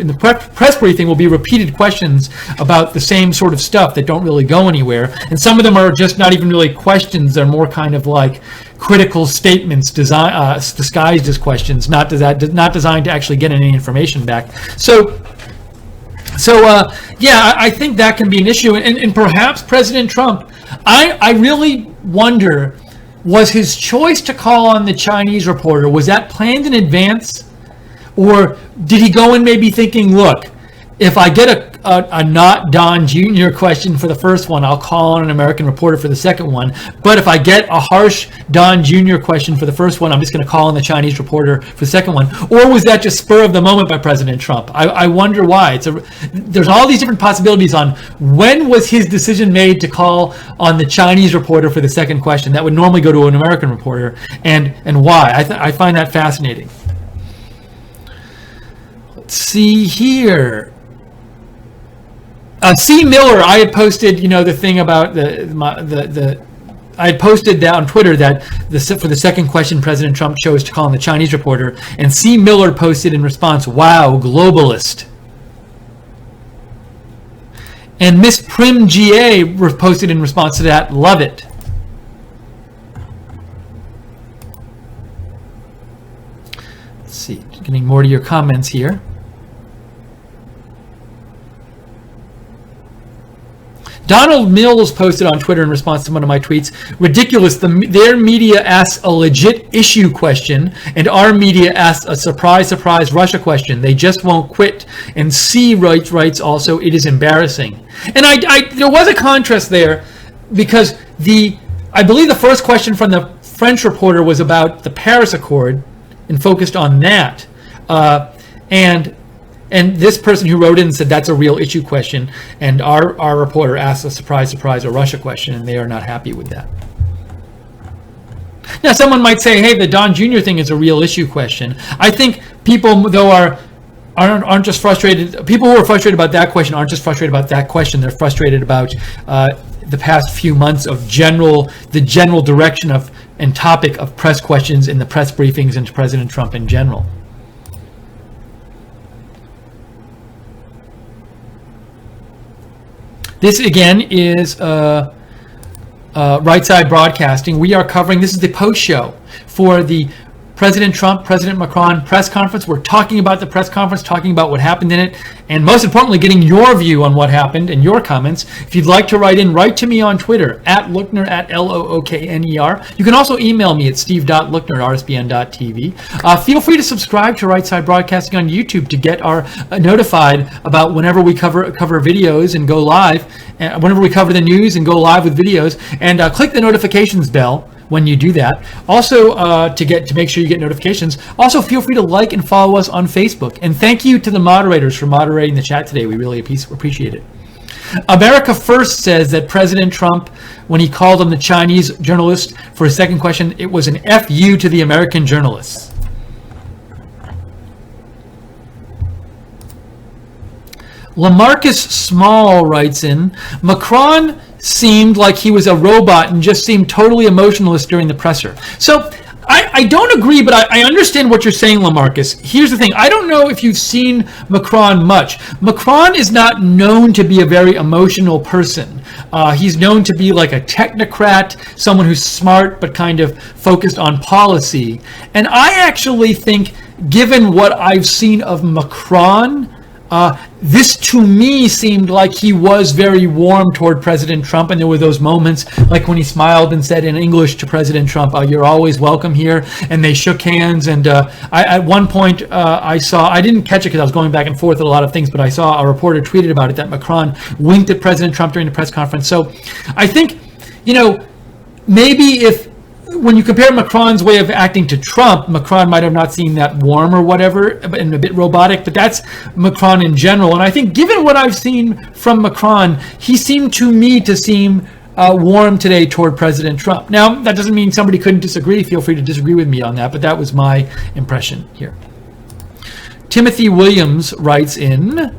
the press briefing will be repeated questions about the same sort of stuff that don't really go anywhere, and some of them are just not even really questions. They're more kind of critical statements disguised as questions, not designed to actually get any information back. So, I think that can be an issue. And perhaps President Trump, I really wonder, was his choice to call on the Chinese reporter, was that planned in advance? Or did he go in maybe thinking, look, if I get a not Don Jr. question for the first one, I'll call on an American reporter for the second one. But if I get a harsh Don Jr. question for the first one, I'm just going to call on the Chinese reporter for the second one. Or was that just spur of the moment by President Trump? I wonder why. There's all these different possibilities on when was his decision made to call on the Chinese reporter for the second question that would normally go to an American reporter, and why. I find that fascinating. Let's see here. C. Miller, I had posted, the thing about I had posted that on Twitter that for the second question, President Trump chose to call on the Chinese reporter, and C. Miller posted in response, "Wow, globalist." And Miss Prim GA posted in response to that, "Love it." Let's see, getting more to your comments here. Donald Mills posted on Twitter in response to one of my tweets, "Ridiculous, their media asks a legit issue question, and our media asks a surprise Russia question. They just won't quit." And C writes also, "It is embarrassing." And there was a contrast there, because I believe the first question from the French reporter was about the Paris Accord and focused on that. And this person who wrote in said that's a real issue question, and our reporter asked a surprise a Russia question, and they are not happy with that. Now, someone might say, hey, the Don Jr. thing is a real issue question. I think people, though, aren't just frustrated. People who are frustrated about that question aren't just frustrated about that question. They're frustrated about the past few months of the general direction of and topic of press questions in the press briefings and to President Trump in general. This again is Right Side Broadcasting. We are covering, this is the post show for the President Trump, President Macron press conference. We're talking about the press conference, talking about what happened in it, and most importantly, getting your view on what happened and your comments. If you'd like to write in, write to me on Twitter, @Lookner, @Lookner. You can also email me at steve.lookner@rsbn.tv. Feel free to subscribe to Right Side Broadcasting on YouTube to get notified about whenever we cover videos and go live, whenever we cover the news and go live with videos, and click the notifications bell when you do that. Also, to make sure you get notifications. Also, feel free to like and follow us on Facebook. And thank you to the moderators for moderating the chat today. We really appreciate it. America First says that President Trump, when he called on the Chinese journalist for his second question, it was an FU to the American journalists. Lamarcus Small writes in, Macron seemed like he was a robot and just seemed totally emotionless during the presser. So I don't agree, but I understand what you're saying, Lamarcus. Here's the thing. I don't know if you've seen Macron much. Macron is not known to be a very emotional person. He's known to be like a technocrat, someone who's smart but kind of focused on policy. And I actually think, given what I've seen of Macron, this to me seemed like he was very warm toward President Trump, and there were those moments like when he smiled and said in English to President Trump, "You're always welcome here," and they shook hands. And at one point I didn't catch it because I was going back and forth with a lot of things, but I saw a reporter tweeted about it that Macron winked at President Trump during the press conference. So I think, maybe when you compare Macron's way of acting to Trump, Macron might have not seemed that warm or whatever, and a bit robotic, but that's Macron in general. And I think given what I've seen from Macron, he seemed to me to seem warm today toward President Trump. Now, that doesn't mean somebody couldn't disagree. Feel free to disagree with me on that, but that was my impression here. Timothy Williams writes in,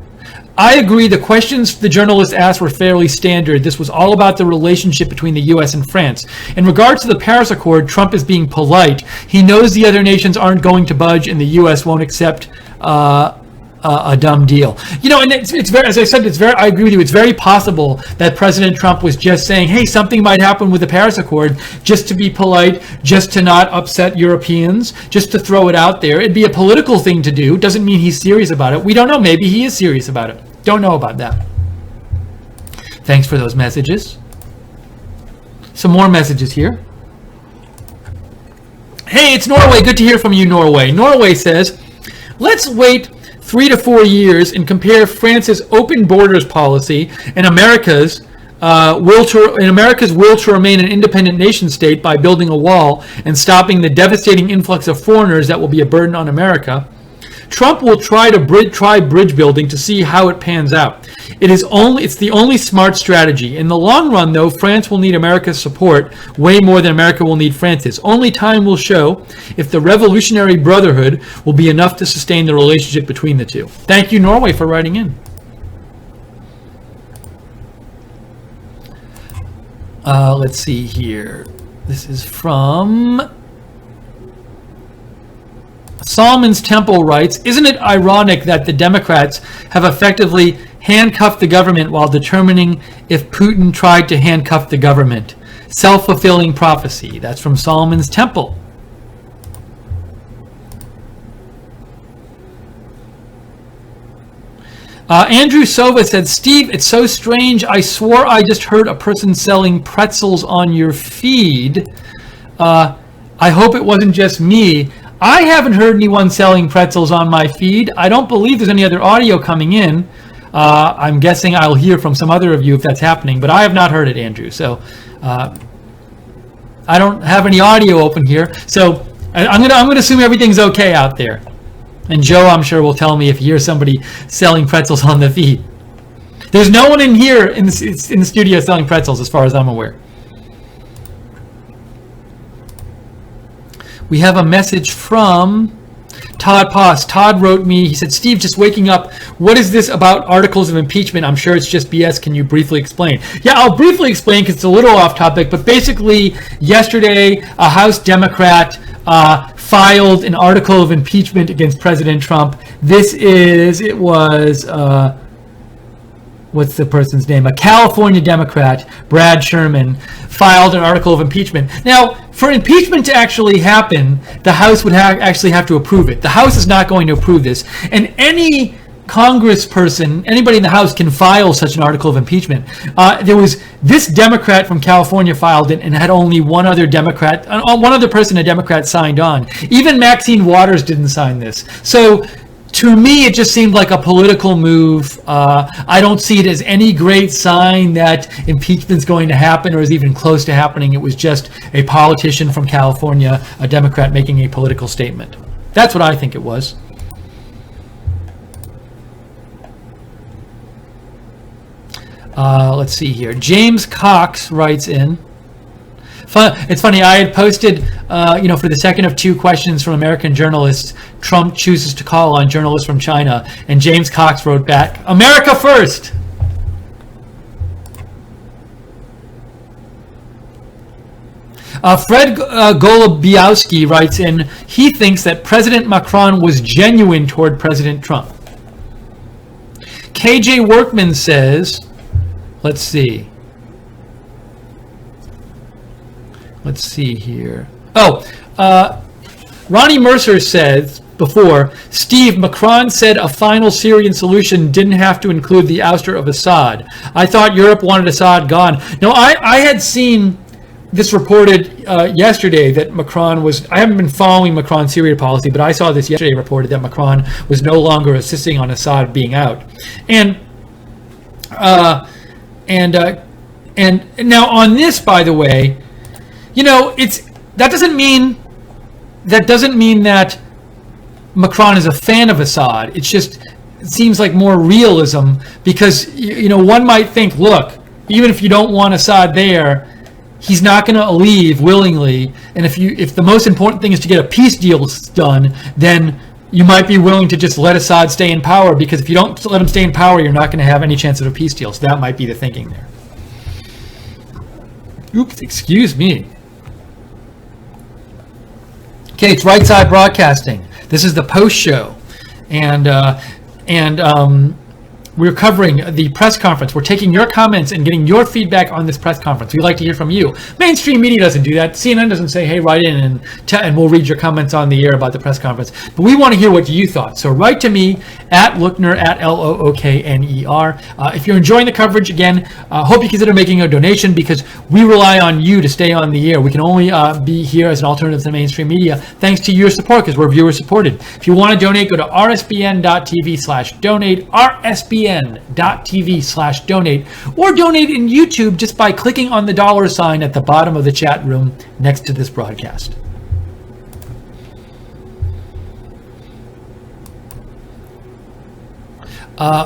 I agree the questions the journalists asked were fairly standard. This was all about the relationship between the U.S. and France. In regards to the Paris Accord, Trump is being polite. He knows the other nations aren't going to budge and the U.S. won't accept a dumb deal. And it's very, as I said, I agree with you. It's very possible that President Trump was just saying, hey, something might happen with the Paris Accord, just to be polite, just to not upset Europeans, just to throw it out there. It'd be a political thing to do. Doesn't mean he's serious about it. We don't know. Maybe he is serious about it. Don't know about that. Thanks for those messages. Some more messages here. Hey, it's Norway. Good to hear from you, Norway. Norway says, let's wait 3 to 4 years and compare France's open borders policy and America's will to remain an independent nation state by building a wall and stopping the devastating influx of foreigners that will be a burden on America. Trump will try bridge building to see how it pans out. It's the only smart strategy. In the long run, though, France will need America's support way more than America will need France's. Only time will show if the revolutionary brotherhood will be enough to sustain the relationship between the two. Thank you, Norway, for writing in. Let's see here. This is from Solomon's Temple writes, isn't it ironic that the Democrats have effectively handcuffed the government while determining if Putin tried to handcuff the government? Self-fulfilling prophecy. That's from Solomon's Temple. Andrew Sova said, Steve, it's so strange. I swore I just heard a person selling pretzels on your feed. I hope it wasn't just me. I haven't heard anyone selling pretzels on my feed. I don't believe there's any other audio coming in. I'm guessing I'll hear from some other of you if that's happening, but I have not heard it, Andrew. So I don't have any audio open here. So I'm gonna assume everything's okay out there. And Joe, I'm sure, will tell me if he hears somebody selling pretzels on the feed. There's no one in here in the studio selling pretzels, as far as I'm aware. We have a message from Todd Poss. Todd wrote me, he said, Steve, just waking up. What is this about articles of impeachment? I'm sure it's just BS. Can you briefly explain? Yeah, I'll briefly explain because it's a little off topic, but basically yesterday a House Democrat filed an article of impeachment against President Trump. It was what's the person's name? A California Democrat, Brad Sherman, filed an article of impeachment. Now, for impeachment to actually happen, the House would actually have to approve it. The House is not going to approve this. And any congressperson, anybody in the House can file such an article of impeachment. There was this Democrat from California filed it and had only one other Democrat, one other person, a Democrat, signed on. Even Maxine Waters didn't sign this. So to me, it just seemed like a political move. I don't see it as any great sign that impeachment's going to happen or is even close to happening. It was just a politician from California, a Democrat, making a political statement. That's what I think it was. Let's see here. James Cox writes in. It's funny, I had posted, for the second of two questions from American journalists, Trump chooses to call on journalists from China, and James Cox wrote back, America first! Fred Golubiowski writes in, he thinks that President Macron was genuine toward President Trump. KJ Workman says, let's see here. Ronnie Mercer says before, Steve, Macron said a final Syrian solution didn't have to include the ouster of Assad. I thought Europe wanted Assad gone. No, I had seen this reported yesterday that Macron was, I haven't been following Macron's Syria policy, but I saw this yesterday reported that Macron was no longer insisting on Assad being out. And now on this, by the way, that doesn't mean that Macron is a fan of Assad. It's just, it seems like more realism because, one might think, look, even if you don't want Assad there, he's not going to leave willingly. And if the most important thing is to get a peace deal done, then you might be willing to just let Assad stay in power, because if you don't let him stay in power, you're not going to have any chance of a peace deal. So that might be the thinking there. Oops, excuse me. Okay, it's Right Side Broadcasting. This is the post show, and we're covering the press conference. We're taking your comments and getting your feedback on this press conference. We'd like to hear from you. Mainstream media doesn't do that. CNN doesn't say, hey, write in and we'll read your comments on the air about the press conference. But we want to hear what you thought. So write to me at Lookner, at Lookner. If you're enjoying the coverage, again, hope you consider making a donation, because we rely on you to stay on the air. We can only be here as an alternative to mainstream media thanks to your support, because we're viewer supported. If you want to donate, go to rsbn.tv/donate, rsbn.tv/donate, or donate in YouTube just by clicking on the $sign at the bottom of the chat room next to this broadcast.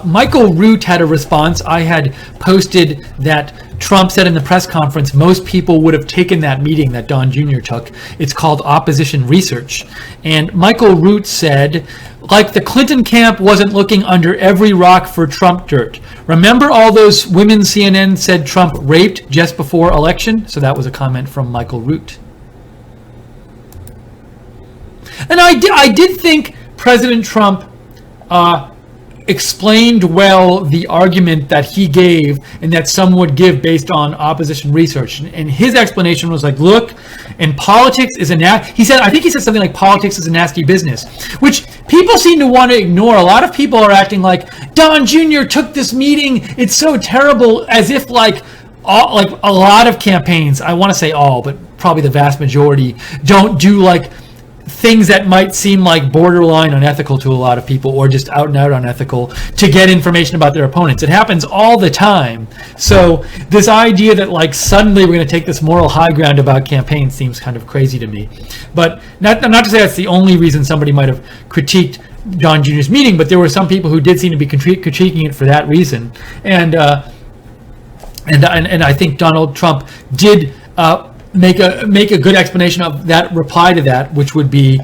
Michael Root had a response. I had posted that Trump said in the press conference most people would have taken that meeting that Don Jr. took. It's called opposition research. And Michael Root said, like the Clinton camp wasn't looking under every rock for Trump dirt. Remember all those women CNN said Trump raped just before election? So that was a comment from Michael Root. And I did think President Trump explained well the argument that he gave and that some would give based on opposition research. And his explanation was like, look, in politics is I think he said something like politics is a nasty business, which people seem to want to ignore. A lot of people are acting like Don Jr. took this meeting, it's so terrible, as if like a lot of campaigns, I want to say all, but probably the vast majority, don't do like things that might seem like borderline unethical to a lot of people, or just out and out unethical, to get information about their opponents. It happens all the time. So this idea that like suddenly we're going to take this moral high ground about campaigns seems kind of crazy to me. But not to say that's the only reason somebody might have critiqued Don Jr.'s meeting, but there were some people who did seem to be critiquing it for that reason. And I think Donald Trump did make a good explanation of that, reply to that, which would be,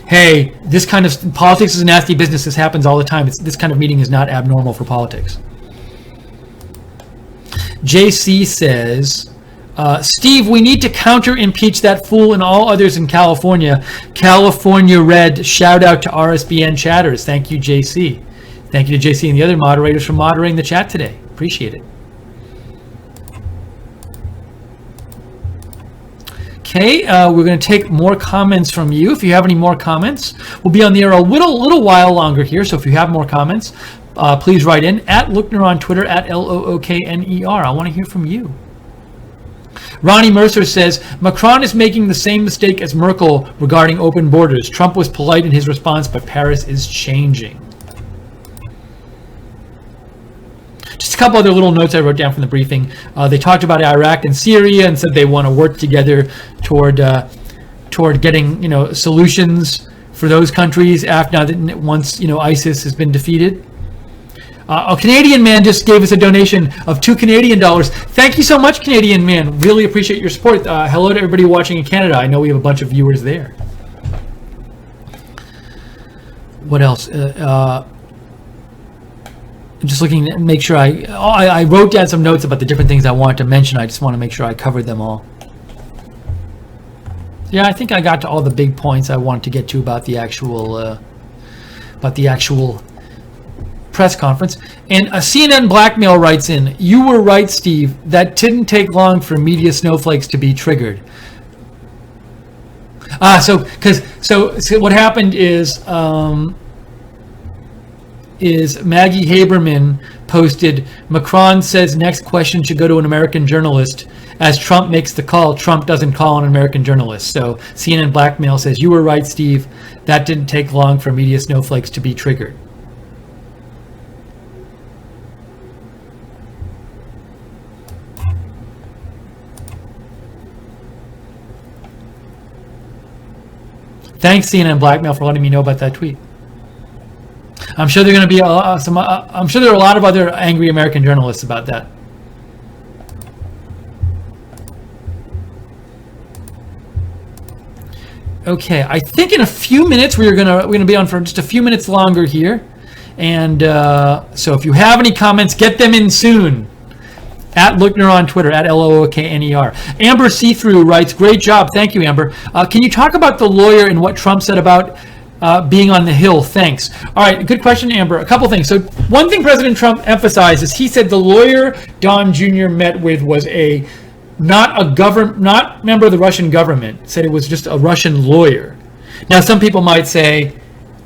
hey, this kind of politics is a nasty business. This happens all the time. This kind of meeting is not abnormal for politics. JC says, Steve, we need to counter-impeach that fool and all others in California. California Red, shout out to RSBN chatters. Thank you, JC. Thank you to JC and the other moderators for moderating the chat today. appreciate it. Okay, we're going to take more comments from you. If you have any more comments, we'll be on the air a little while longer here. So if you have more comments, please write in at Lookner on Twitter, at Lookner. I want to hear from you. Ronnie Mercer says, Macron is making the same mistake as Merkel regarding open borders. Trump was polite in his response, but Paris is changing. Just a couple other little notes I wrote down from the briefing. They talked about Iraq and Syria and said they want to work together toward getting solutions for those countries once ISIS has been defeated. A Canadian man just gave us a donation of $2 Canadian. Thank you so much, Canadian man. Really appreciate your support. Hello to everybody watching in Canada. I know we have a bunch of viewers there. What else? Just looking to make sure I wrote down some notes about the different things I wanted to mention. I just want to make sure I covered them all. Yeah, I think I got to all the big points I wanted to get to about the actual press conference. And a CNN Blackmail writes in, you were right, Steve. That didn't take long for media snowflakes to be triggered. So what happened is Maggie Haberman posted, Macron says next question should go to an American journalist. As Trump makes the call, Trump doesn't call on an American journalist. So CNN Blackmail says, you were right, Steve. That didn't take long for media snowflakes to be triggered. Thanks, CNN Blackmail, for letting me know about that tweet. I'm sure there are going to be I'm sure there are a lot of other angry American journalists about that. Okay, I think in a few minutes we're gonna be on for just a few minutes longer here, and so if you have any comments, get them in soon. At Lookner on Twitter, at Lookner. Amber See-Through writes, great job. Thank you, Amber. Can you talk about the lawyer and what Trump said about being on the Hill? Thanks. All right, good question, Amber. A couple things. So one thing President Trump emphasized is he said the lawyer Don Jr. met with was not member of the Russian government. Said it was just a Russian lawyer. Now, some people might say,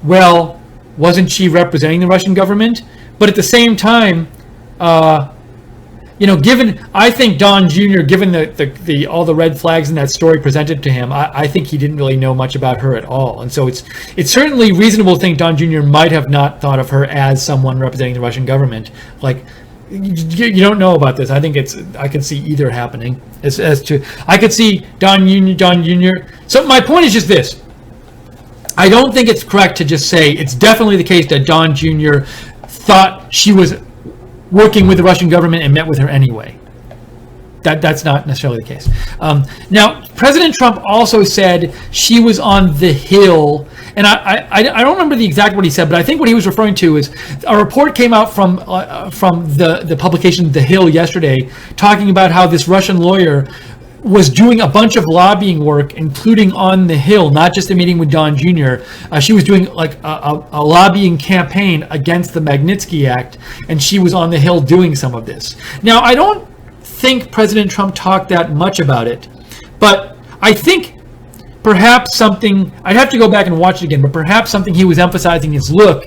well, wasn't she representing the Russian government? But at the same time, I think Don Jr., given the all the red flags in that story presented to him, I think he didn't really know much about her at all. And so it's certainly reasonable to think Don Jr. might have not thought of her as someone representing the Russian government. Like, you don't know about this. I think I can see either happening. I could see Don Jr. So my point is just this. I don't think it's correct to just say it's definitely the case that Don Jr. thought she was working with the Russian government and met with her anyway. That's not necessarily the case. Now, President Trump also said she was on the Hill, and I don't remember the exact what he said, but I think what he was referring to is a report came out from the publication The Hill yesterday, talking about how this Russian lawyer was doing a bunch of lobbying work, including on the Hill, not just a meeting with Don Jr. She was doing like a lobbying campaign against the Magnitsky Act, and she was on the Hill doing some of this. Now, I don't think President Trump talked that much about it, but I think perhaps something, I'd have to go back and watch it again, but perhaps something he was emphasizing is, look,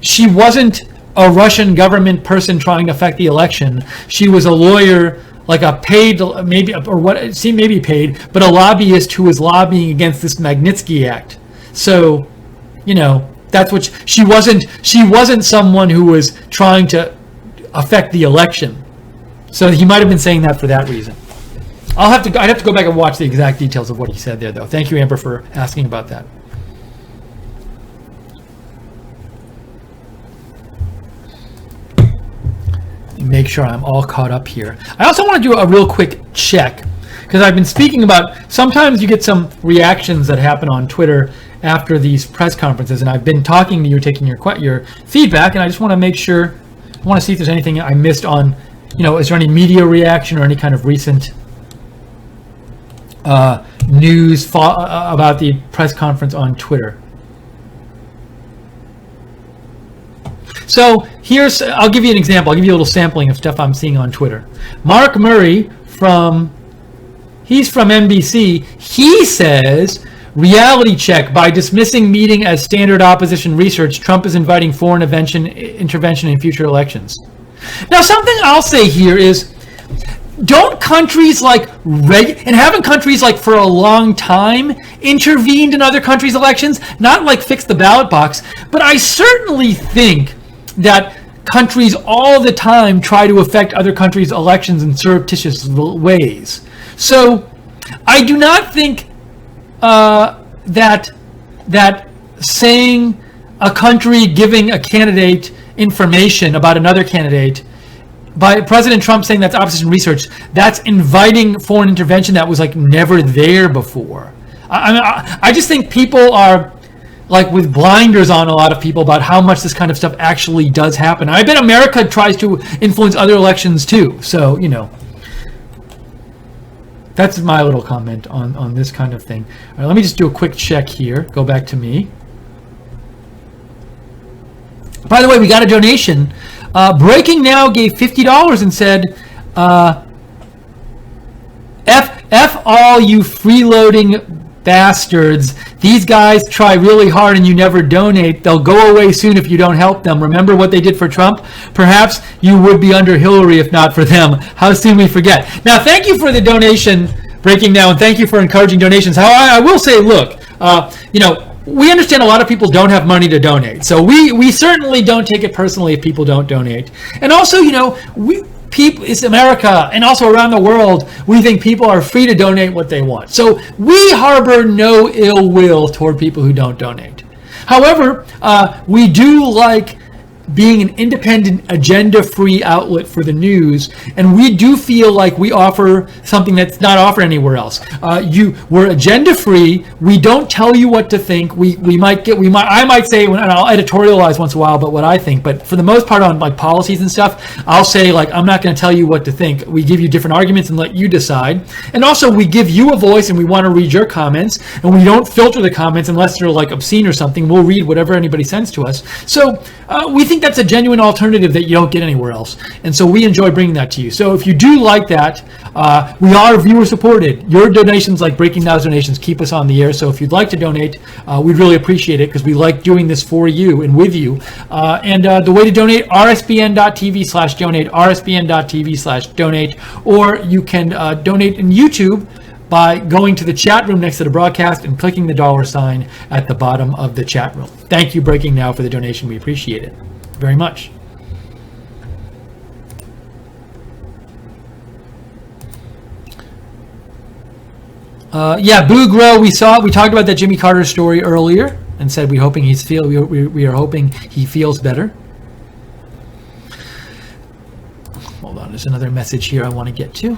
she wasn't a Russian government person trying to affect the election. She was a lawyer, like a paid, maybe, or what it seemed maybe paid, but a lobbyist who was lobbying against this Magnitsky Act. So, that's what she wasn't someone who was trying to affect the election. So he might have been saying that for that reason. I'd have to go back and watch the exact details of what he said there, though. Thank you, Amber, for asking about that. Make sure I'm all caught up here. I also want to do a real quick check, because I've been speaking about, sometimes you get some reactions that happen on Twitter after these press conferences, and I've been talking to you, taking your feedback, and I just want to make sure, I want to see if there's anything I missed on, is there any media reaction or any kind of recent news about the press conference on Twitter. So I'll give you an example. I'll give you a little sampling of stuff I'm seeing on Twitter. Mark Murray he's from NBC. He says, reality check, by dismissing meeting as standard opposition research, Trump is inviting foreign intervention in future elections. Now, something I'll say here is, don't countries and haven't countries for a long time intervened in other countries' elections? Not fix the ballot box, but I certainly think that countries all the time try to affect other countries' elections in surreptitious ways. So I do not think that saying a country giving a candidate information about another candidate, by President Trump saying that's opposition research, that's inviting foreign intervention that was never there before. I just think people are with blinders on, a lot of people, about how much this kind of stuff actually does happen. I bet America tries to influence other elections too. So, that's my little comment on this kind of thing. All right, let me just do a quick check here. Go back to me. By the way, we got a donation. Breaking Now gave $50 and said, F all you freeloading bastards. These guys try really hard and you never donate. They'll go away soon if you don't help them. Remember what they did for Trump? Perhaps you would be under Hillary if not for them. How soon we forget. Now, thank you for the donation, Breaking Now, and thank you for encouraging donations. I will say, look, we understand a lot of people don't have money to donate. So we certainly don't take it personally if people don't donate. And also, it's America, and also around the world, we think people are free to donate what they want. So we harbor no ill will toward people who don't donate. However, we do like being an independent, agenda-free outlet for the news, and we do feel like we offer something that's not offered anywhere else. We're agenda-free. We don't tell you what to think. I might say, and I'll editorialize once in a while about what I think, but for the most part on policies and stuff, I'll say I'm not going to tell you what to think. We give you different arguments and let you decide. And also we give you a voice and we want to read your comments, and we don't filter the comments unless they're obscene or something. We'll read whatever anybody sends to us. So we think that's a genuine alternative that you don't get anywhere else. And so we enjoy bringing that to you. So if you do like that, we are viewer supported. Your donations, like Breaking Now's donations, keep us on the air. So if you'd like to donate, we'd really appreciate it, because we like doing this for you and with you. And the way to donate, rsbn.tv/donate, rsbn.tv/donate, or you can donate in YouTube by going to the chat room next to the broadcast and clicking the $sign at the bottom of the chat room. Thank you, Breaking Now, for the donation. We appreciate it very much. Boo Grow, we talked about that Jimmy Carter story earlier and said we are hoping he feels better. Hold on, there's another message here I want to get to.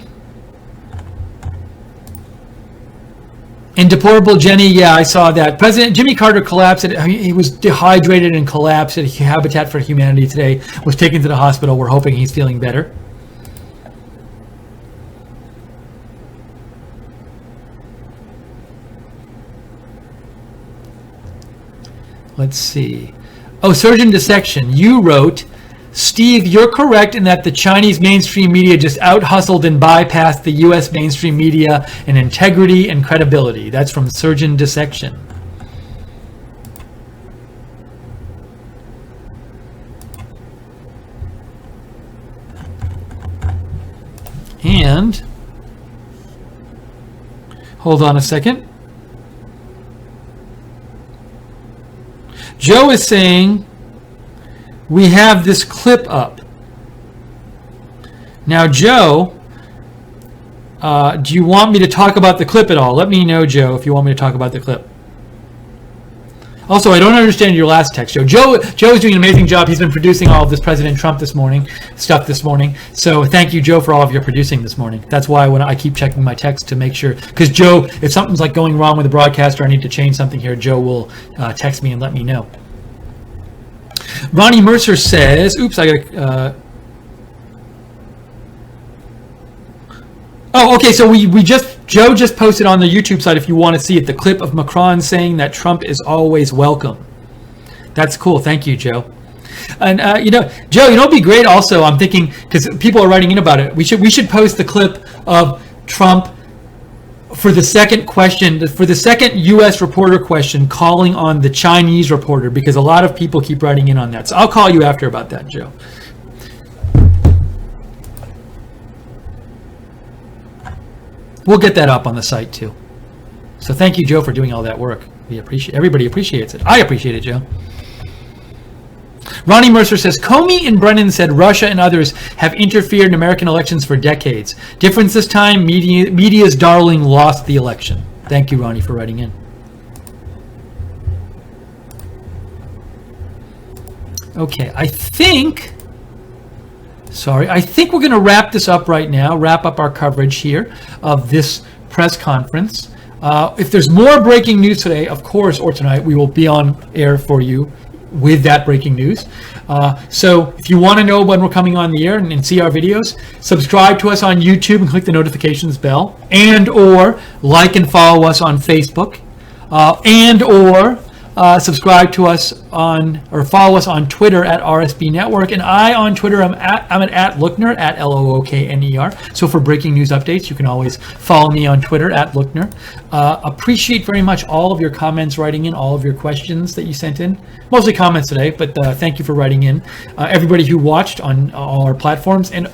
And deplorable Jenny, I saw that. President Jimmy Carter collapsed. He was dehydrated and collapsed at Habitat for Humanity today, was taken to the hospital. We're hoping he's feeling better. Let's see. Oh, Surgeon Dissection, you wrote, Steve, you're correct in that the Chinese mainstream media just out-hustled and bypassed the U.S. mainstream media in integrity and credibility. That's from Surgeon Dissection. And, hold on a second. Joe is saying, we have this clip up. Now, Joe, do you want me to talk about the clip at all? Let me know, Joe, if you want me to talk about the clip. Also, I don't understand your last text, Joe. Joe is doing an amazing job. He's been producing all of this President Trump this morning. So thank you, Joe, for all of your producing this morning. That's why when I keep checking my text to make sure, because Joe, if something's going wrong with the broadcast or I need to change something here, Joe will text me and let me know. Ronnie Mercer says, oops, I got oh, okay, so Joe just posted on the YouTube site, if you want to see it, the clip of Macron saying that Trump is always welcome. That's cool. Thank you, Joe. And Joe, it'd be great. Also, I'm thinking because people are writing in about it. We should post the clip of Trump for the second question, for the second U.S. reporter question, calling on the Chinese reporter, because a lot of people keep writing in on that. So I'll call you after about that, Joe. We'll get that up on the site too. So thank you, Joe, for doing all that work. Everybody appreciates it. I appreciate it, Joe. Ronnie Mercer says, Comey and Brennan said Russia and others have interfered in American elections for decades. Difference this time, media's darling lost the election. Thank you, Ronnie, for writing in. Okay, I think we're going to wrap this up right now, wrap up our coverage here of this press conference. If there's more breaking news today, of course, or tonight, we will be on air for you with that breaking news. So if you want to know when we're coming on the air and see our videos, subscribe to us on YouTube and click the notifications bell, and or like and follow us on Facebook, and or subscribe to us on, or follow us on Twitter at RSB Network. And I on Twitter, I'm at Lookner, at Lookner. So for breaking news updates, you can always follow me on Twitter at Lookner. Appreciate very much all of your comments, writing in, all of your questions that you sent in. Mostly comments today, but thank you for writing in. Everybody who watched on all our platforms, and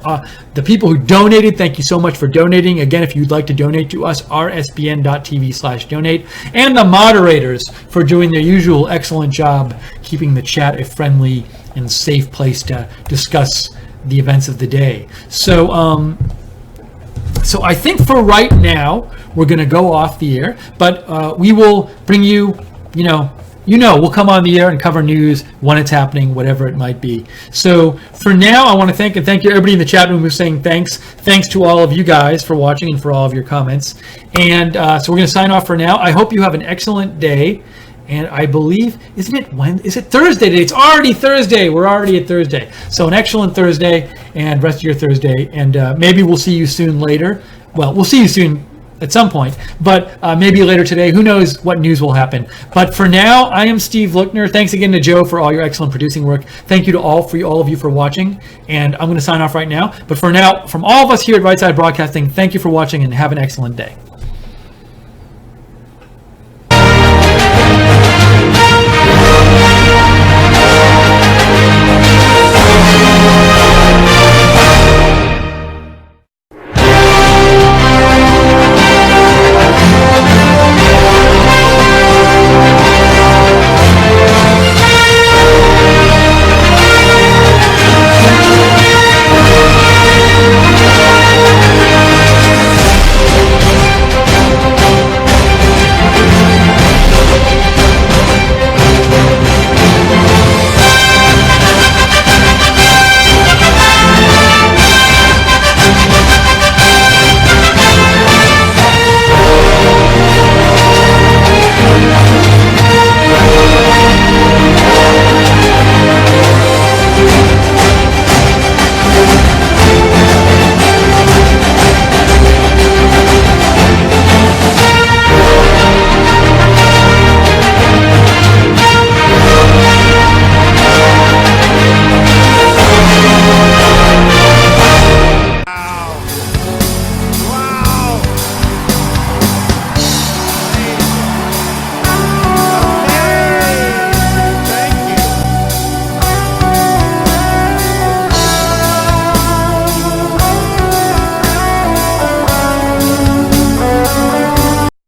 the people who donated, thank you so much for donating. Again, if you'd like to donate to us, rsbn.tv/donate. And the moderators for doing their usual excellent job keeping the chat a friendly and safe place to discuss the events of the day. So I think for right now, we're going to go off the air, but we will bring you, we'll come on the air and cover news when it's happening, whatever it might be. So for now, I want to thank you everybody in the chat room who's saying thanks. Thanks to all of you guys for watching and for all of your comments. And so we're going to sign off for now. I hope you have an excellent day. And I believe, is it Thursday today? It's already Thursday. We're already at Thursday. So an excellent Thursday and rest of your Thursday. And maybe we'll see you soon later. Well, we'll see you soon at some point, but maybe later today. Who knows what news will happen. But for now, I am Steve Lookner. Thanks again to Joe for all your excellent producing work. Thank you to all of you for watching. And I'm going to sign off right now. But for now, from all of us here at Right Side Broadcasting, thank you for watching and have an excellent day.